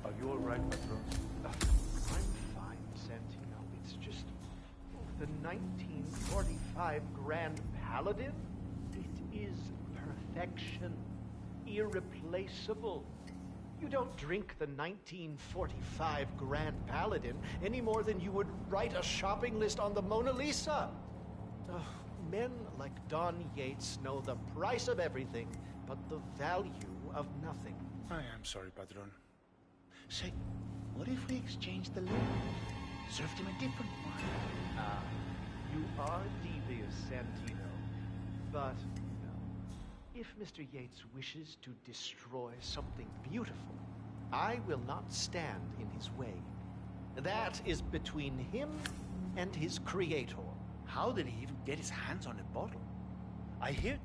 Are you all right, Patron? I'm fine, Santino. It's just the 1945 Grand Paladin. It is perfection, irreplaceable. You don't drink the 1945 Grand Paladin any more than you would write a shopping list on the Mona Lisa. Men like Don Yates know the price of everything, but the value of nothing. I am sorry, Patron. Say, what if we exchange the loot? Served him a different one. Ah, you are devious, Santino. But if Mr. Yates wishes to destroy something beautiful, I will not stand in his way. That is between him and his creator. How did he even get his hands on a bottle? I hear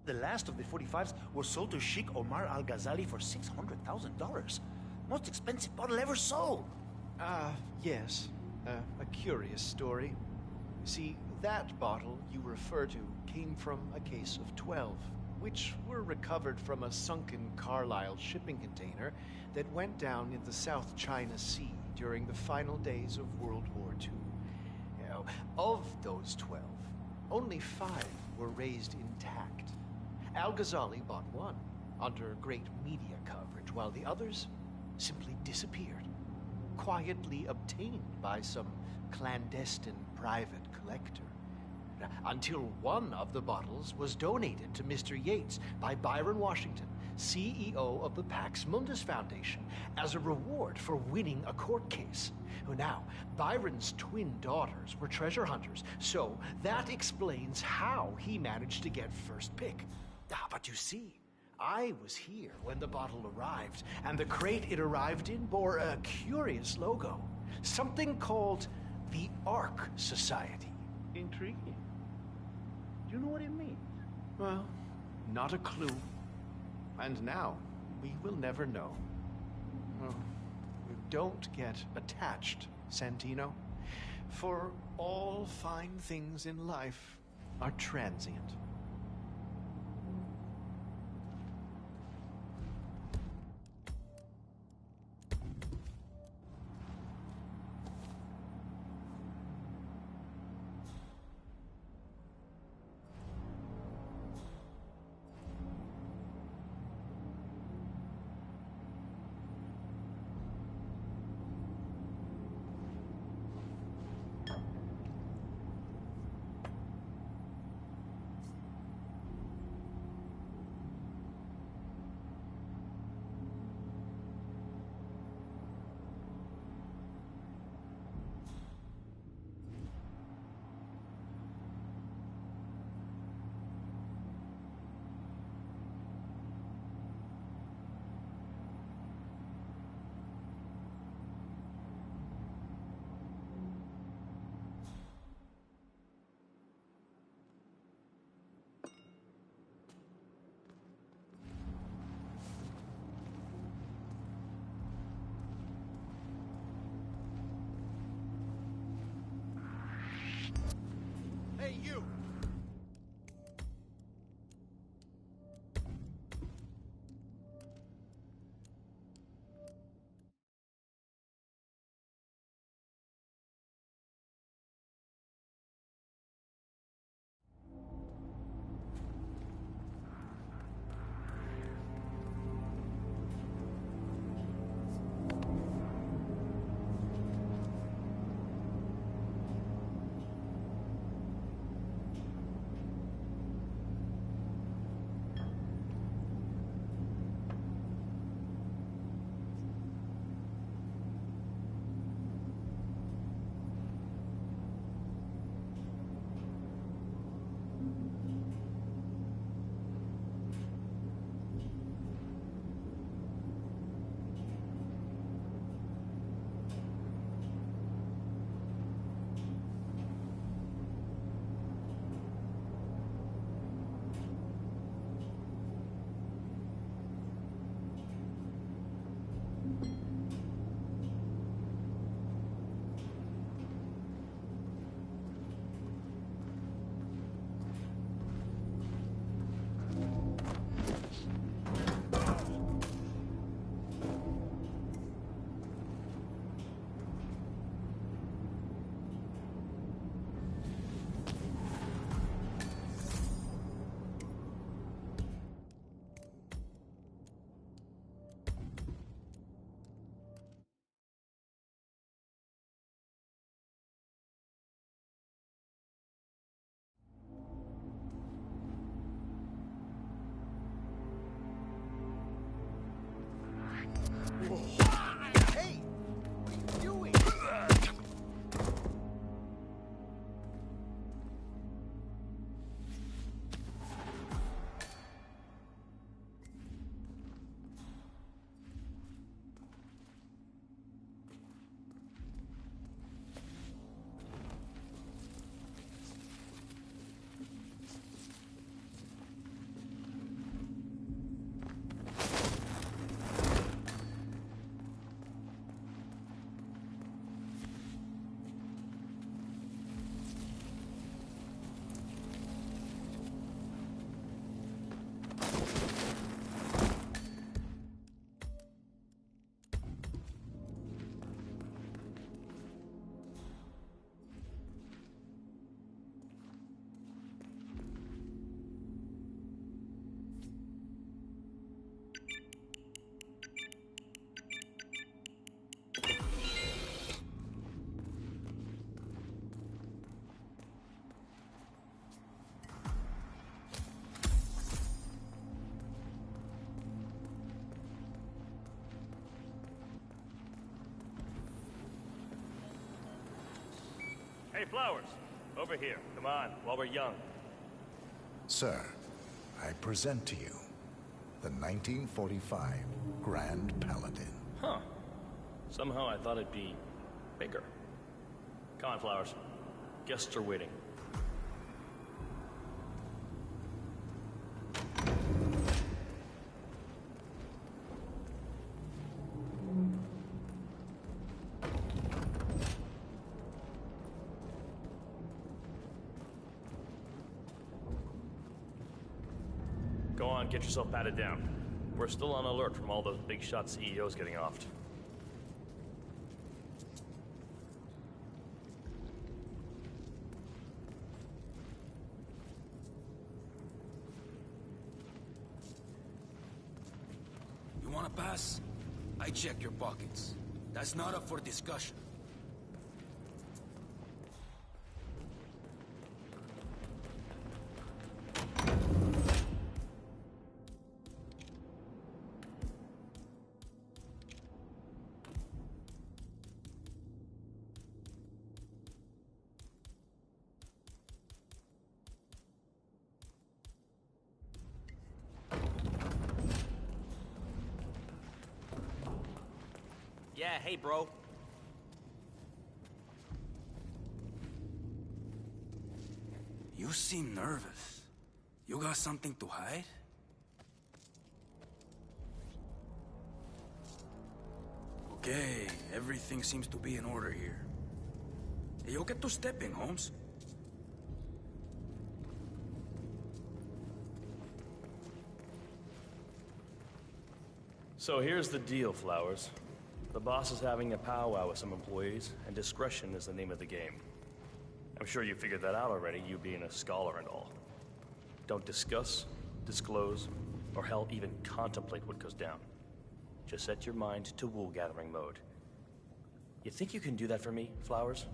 the last of the 45s was sold to Sheikh Omar Al-Ghazali for $600,000. Most expensive bottle ever sold. Yes. A curious story. See, that bottle you refer to came from a case of 12, which were recovered from a sunken Carlisle shipping container that went down in the South China Sea during the final days of World War II. Now, of those 12, only 5 were raised intact. Al-Ghazali bought one under great media coverage, while the others simply disappeared, quietly obtained by some clandestine private collector. Until one of the bottles was donated to Mr. Yates by Byron Washington, CEO of the Pax Mundus Foundation, as a reward for winning a court case. Now, Byron's twin daughters were treasure hunters, so that explains how he managed to get first pick. But you see, I was here when the bottle arrived, and the crate it arrived in bore a curious logo. Something called the Ark Society. Intriguing. Do you know what it means? Well, not a clue. And now, we will never know. Don't get attached, Santino. For all fine things in life are transient. Hey, Flowers, over here. Come on, while we're young. Sir, I present to you the 1945 Grand Paladin. Huh. Somehow I thought it'd be bigger. Come on, Flowers. Guests are waiting. Go on, get yourself patted down. We're still on alert from all those big shot CEOs getting offed. You wanna pass? I check your pockets. That's not up for discussion. Yeah, hey, bro. You seem nervous. You got something to hide? Okay, everything seems to be in order here. You'll get to stepping, Holmes. So here's the deal, Flowers. The boss is having a powwow with some employees, and discretion is the name of the game. I'm sure you figured that out already, you being a scholar and all. Don't discuss, disclose, or hell, even contemplate what goes down. Just set your mind to wool-gathering mode. You think you can do that for me, Flowers?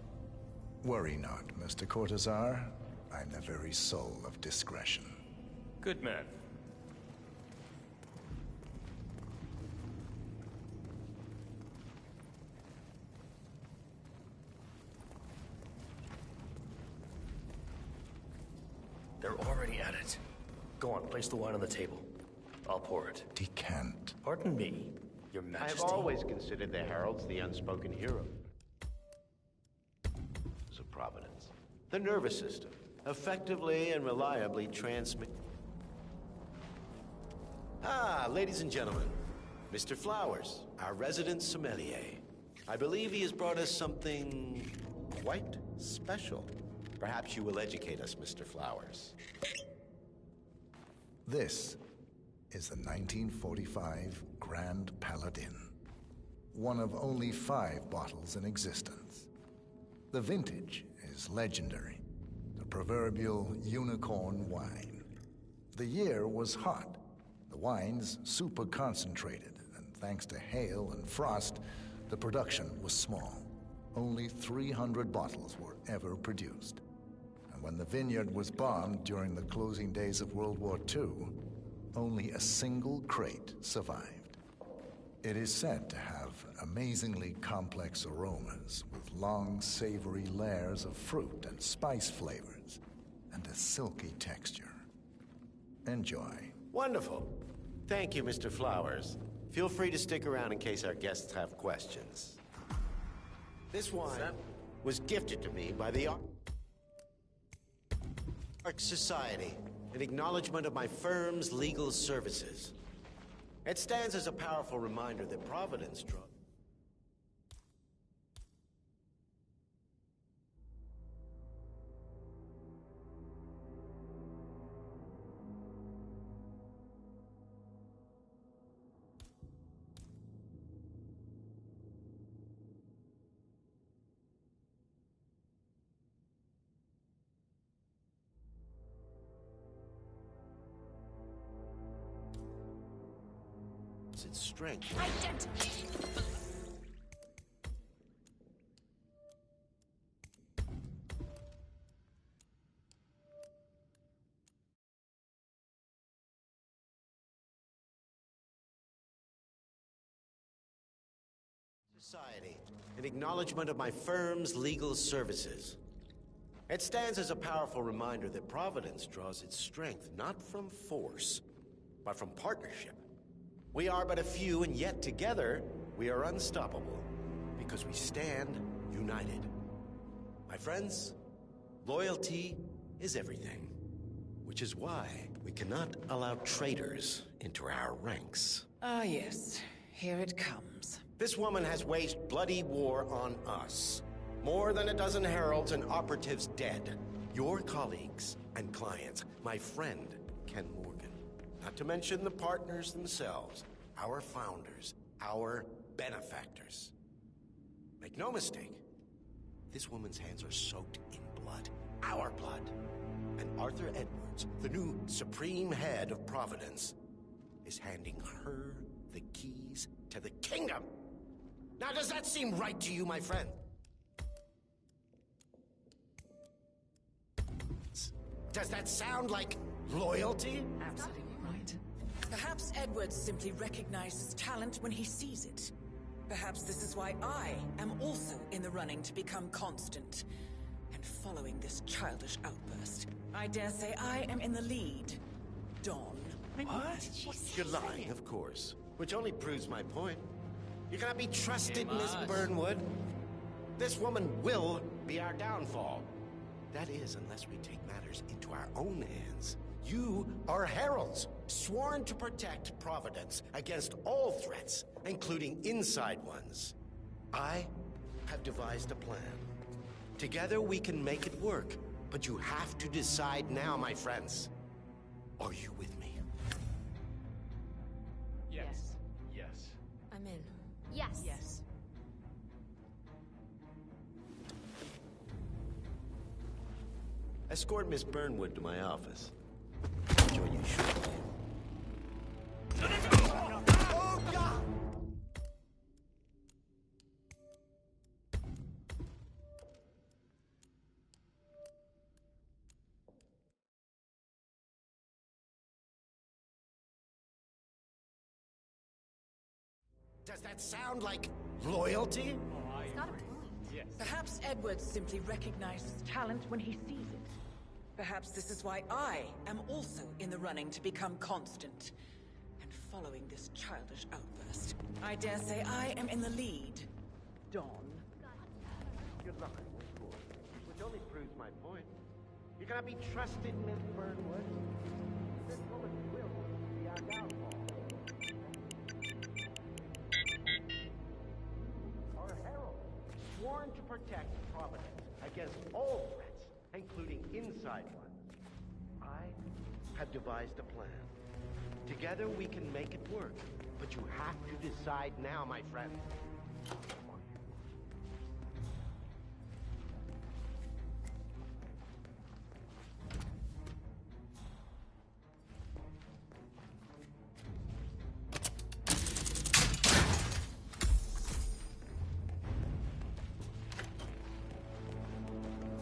Worry not, Mr. Cortazar. I'm the very soul of discretion. Good man. They're already at it. Go on, place the wine on the table. I'll pour it. Decant. Pardon me, Your Majesty. I've always considered the heralds the unspoken hero of Providence. The nervous system, effectively and reliably transmit... Ah, ladies and gentlemen, Mr. Flowers, our resident sommelier. I believe he has brought us something quite special. Perhaps you will educate us, Mr. Flowers. This is the 1945 Grand Paladin. One of only 5 bottles in existence. The vintage is legendary. The proverbial unicorn wine. The year was hot. The wine's super concentrated, and thanks to hail and frost, the production was small. Only 300 bottles were ever produced. When the vineyard was bombed during the closing days of World War II, only a single crate survived. It is said to have amazingly complex aromas with long, savory layers of fruit and spice flavors, and a silky texture. Enjoy. Wonderful. Thank you, Mr. Flowers. Feel free to stick around in case our guests have questions. This wine was gifted to me by the Arc Society, in acknowledgement of my firm's legal services. It stands as a powerful reminder that Providence drug... its strength. Society, in acknowledgement of my firm's legal services. It stands as a powerful reminder that Providence draws its strength not from force, but from partnership. We are but a few, and yet together we are unstoppable, because we stand united. My friends, loyalty is everything, which is why we cannot allow traitors into our ranks. Ah, yes. Here it comes. This woman has waged bloody war on us. More than a dozen heralds and operatives dead. Your colleagues and clients, my friend, Ken Morgan. Not to mention the partners themselves, our founders, our benefactors. Make no mistake, this woman's hands are soaked in blood. Our blood. And Arthur Edwards, the new supreme head of Providence, is handing her the keys to the kingdom. Now, does that seem right to you, my friend? Does that sound like loyalty? Absolutely right. Perhaps Edwards simply recognizes talent when he sees it. Perhaps this is why I am also in the running to become constant. And following this childish outburst, I dare say I am in the lead. Dawn. What? You're lying, of course. Which only proves my point. You cannot be trusted, Miss Burnwood. This woman will be our downfall. That is, unless we take matters into our own hands. You are heralds, sworn to protect Providence against all threats, including inside ones. I have devised a plan. Together we can make it work, but you have to decide now, my friends. Are you with me? Yes. Yes. I'm in. Yes. Yes. Escort Miss Burnwood to my office. Join you shortly. Oh, God! Does that sound like loyalty? He's got a point. Yes. Perhaps Edwards simply recognizes talent when he sees it. Perhaps this is why I am also in the running to become constant. And following this childish outburst, I dare say I am in the lead. Dawn. You're lying, of course. Which only proves my point. You cannot be trusted, Miss Burnwood. This woman will be our downfall. Our heralds, sworn to protect Providence against all threats, including inside ones. I have devised a plan. Together we can make it work, but you have to decide now, my friend.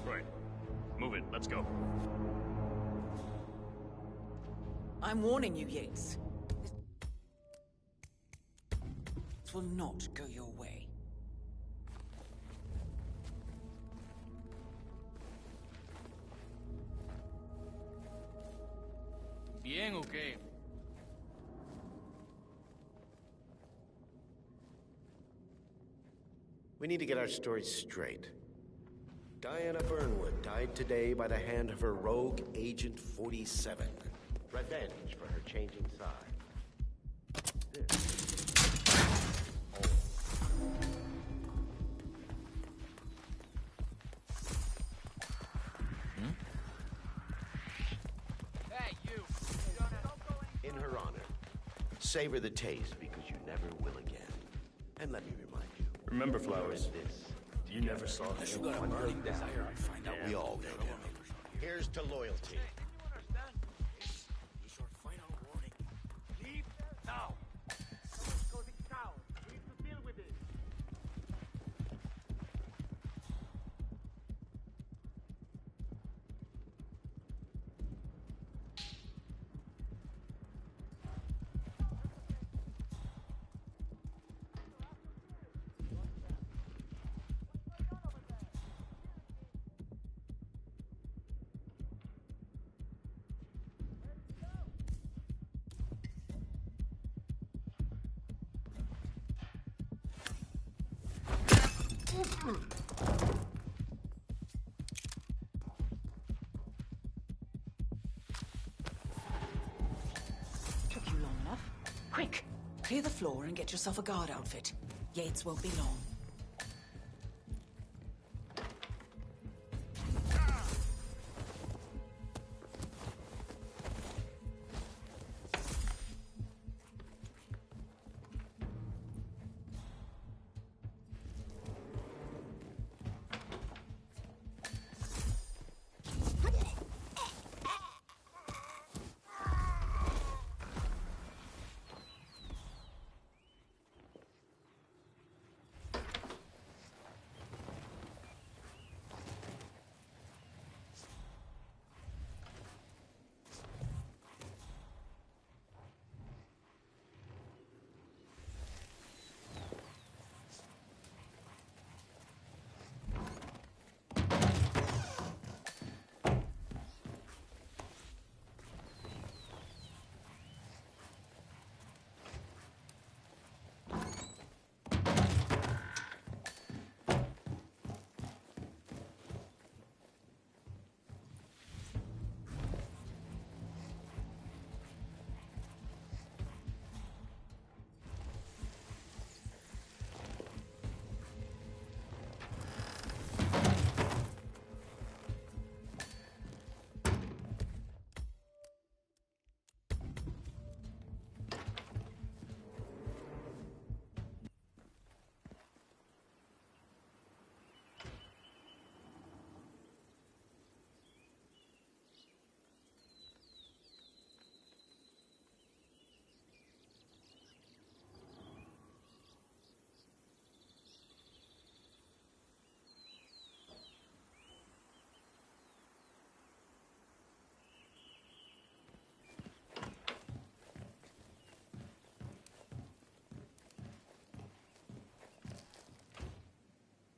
Right. Move it. Let's go. I'm warning you, Yates. This will not go your way. Bien, okay. We need to get our story straight. Diana Burnwood died today by the hand of her rogue Agent 47. Revenge for her changing side. This. Hey, you! In her honor, savor the taste because you never will again. And let me remind you. Remember, Flowers, This. you never saw Unless you him. got a burning desire to find out We all go down. Here's to loyalty. This is your final warning. Leave now! Someone's causing chaos. We need to deal with it. Took you long enough. Quick! Clear the floor and get yourself a guard outfit. Yates won't be long.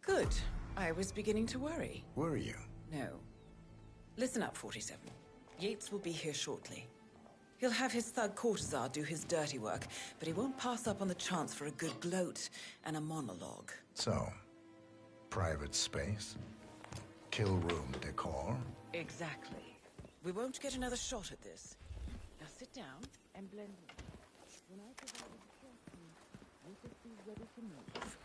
Good. I was beginning to worry. Were you? No. Listen up, 47. Yates will be here shortly. He'll have his thug courtesan do his dirty work, but he won't pass up on the chance for a good gloat and a monologue. So, private space? Kill room decor? Exactly. We won't get another shot at this. Now sit down and blend in. When I provide instructions, you'll just be ready to move.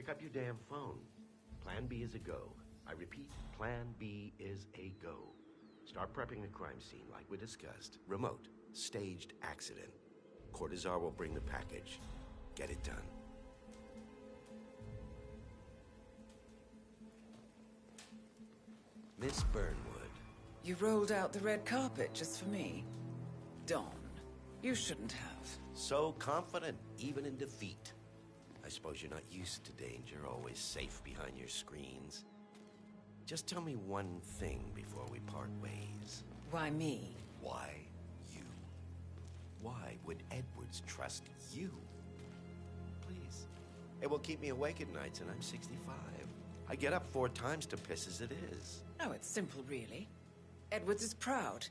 Pick up your damn phone. Plan B is a go. I repeat, Plan B is a go. Start prepping the crime scene like we discussed. Remote. Staged accident. Cortazar will bring the package. Get it done. Miss Burnwood. You rolled out the red carpet just for me. Dawn, you shouldn't have. So confident, even in defeat. I suppose you're not used to danger, always safe behind your screens. Just tell me one thing before we part ways. Why me? Why you? Why would Edwards trust you? Please. It will keep me awake at nights, and I'm 65. I get up 4 times to piss as it is. Oh, it's simple, really. Edwards is proud.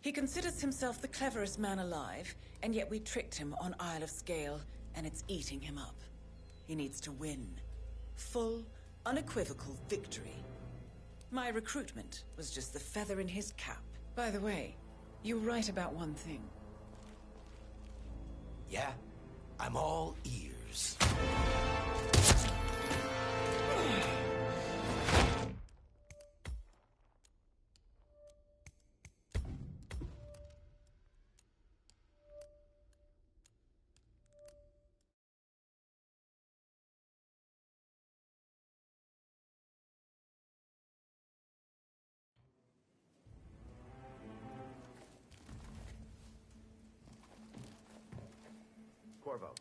He considers himself the cleverest man alive, and yet we tricked him on Isle of Scale, and it's eating him up. He needs to win. Full, unequivocal victory. My recruitment was just the feather in his cap. By the way, you were right about one thing. Yeah? I'm all ears. Corvo,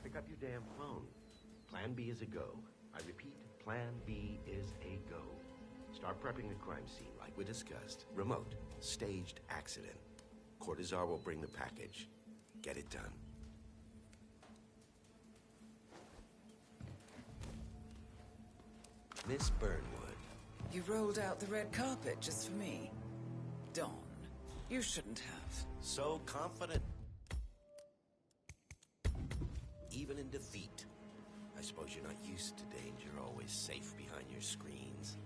pick up your damn phone. Plan B is a go. I repeat, Plan B is a go. Start prepping the crime scene like we discussed. Remote. Staged accident. Cortazar will bring the package. Get it done. Miss Burnwood. You rolled out the red carpet just for me. Dawn, you shouldn't have. So confident. Even in defeat. I suppose you're not used to danger, always safe behind your screens.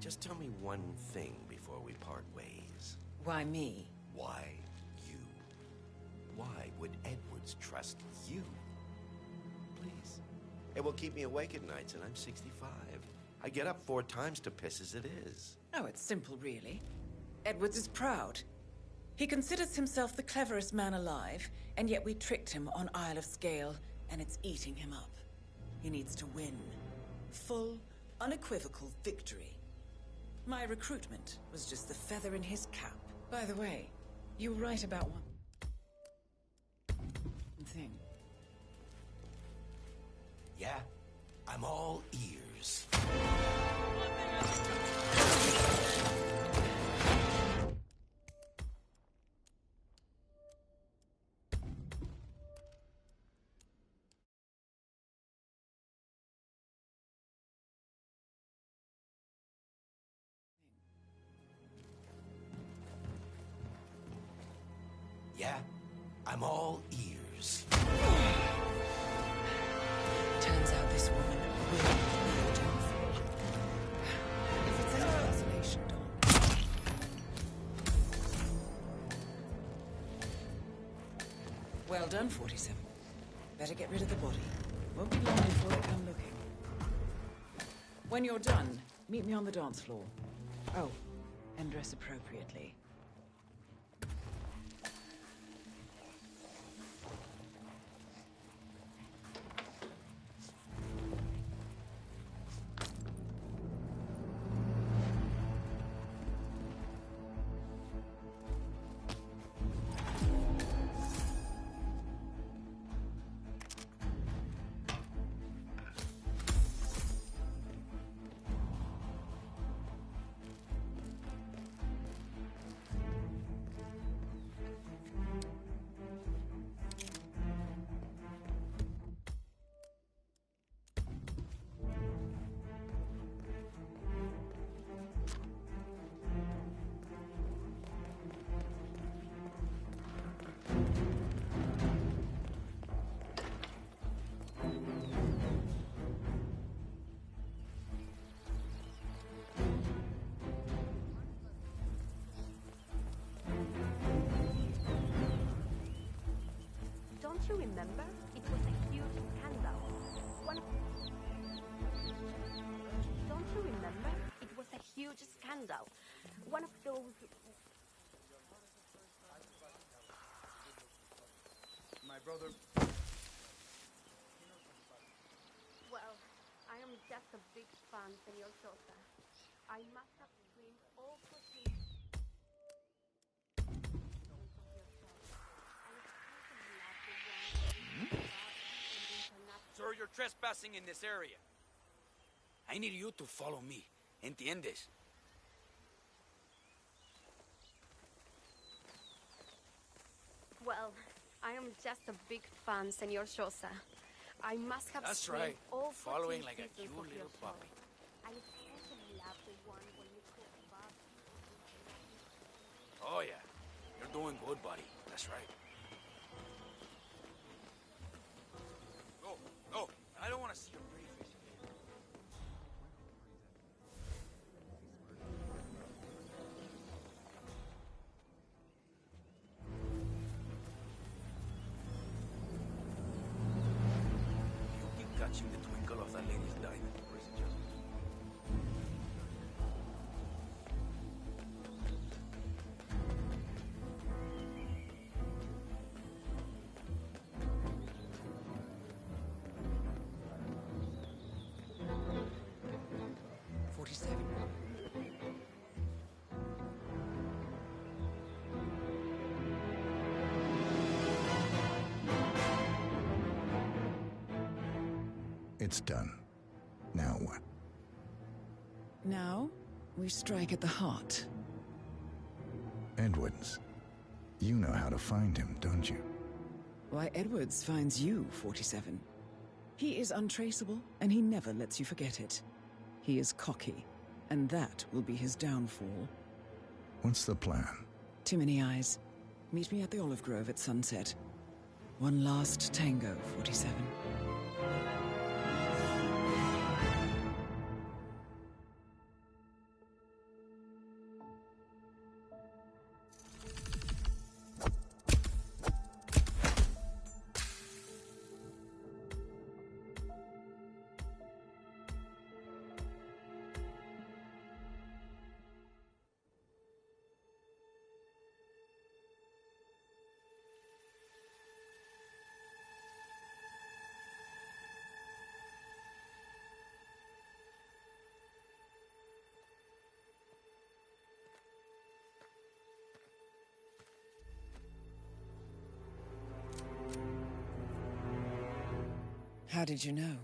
Just tell me one thing before we part ways. Why me? Why you? Why would Edwards trust you? Please. It will keep me awake at nights, and I'm 65. I get up 4 times to piss as it is. Oh, it's simple, really. Edwards is proud. He considers himself the cleverest man alive, and yet we tricked him on Isle of Scale, and it's eating him up. He needs to win. Full, unequivocal victory. My recruitment was just the feather in his cap. By the way, you were right about one thing. Yeah? I'm all ears. Yeah? I'm all ears. Turns out this woman will be your downfall. If it's any consolation, Dawn. Well done, 47. Better get rid of the body. Won't be long before they come looking. When you're done, meet me on the dance floor. Oh, and dress appropriately. Don't you remember? It was a huge scandal. One huge scandal. One of those... My brother... Well, I am just a big fan, Senor Sosa. I must have screamed all 14... Sir, you're trespassing in this area. I need you to follow me. ¿Entiendes? Well, I am just a big fan, Senor Sosa. I must have That's screamed right. all Following 14 like a seasons cute of your little show. puppy. I especially love the one when you cook barbecue. Oh, yeah. You're doing good, buddy. That's right. Go, go. I don't want to see your pretty face again. You keep catching the twinkle of that lady's diamond, or is it just... It's done. Now what? Now, we strike at the heart. Edwards. You know how to find him, don't you? Why, Edwards finds you, 47. He is untraceable, and he never lets you forget it. He is cocky, and that will be his downfall. What's the plan? Too many eyes. Meet me at the Olive Grove at sunset. One last tango, 47. How did you know?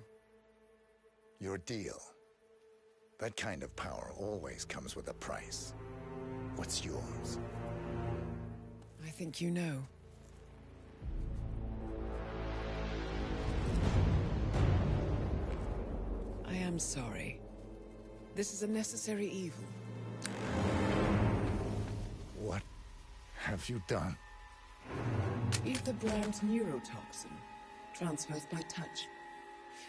Your deal. That kind of power always comes with a price. What's yours? I think you know. I am sorry. This is a necessary evil. What have you done? Ether brand neurotoxin. Transfers by touch.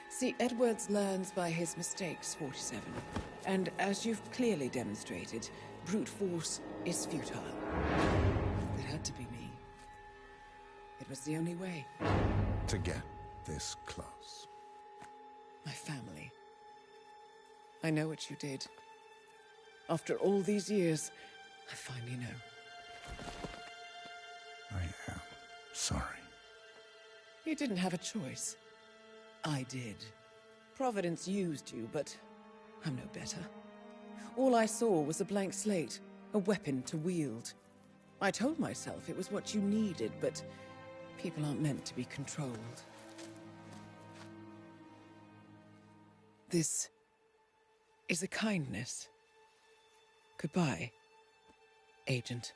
See, Edwards learns by his mistakes, 47. And as you've clearly demonstrated, brute force is futile. It had to be me. It was the only way. To get this close. My family. I know what you did. After all these years, I finally know. I am sorry. You didn't have a choice. I did. Providence used you, but I'm no better. All I saw was a blank slate, a weapon to wield. I told myself it was what you needed, but people aren't meant to be controlled. This is a kindness. Goodbye, Agent.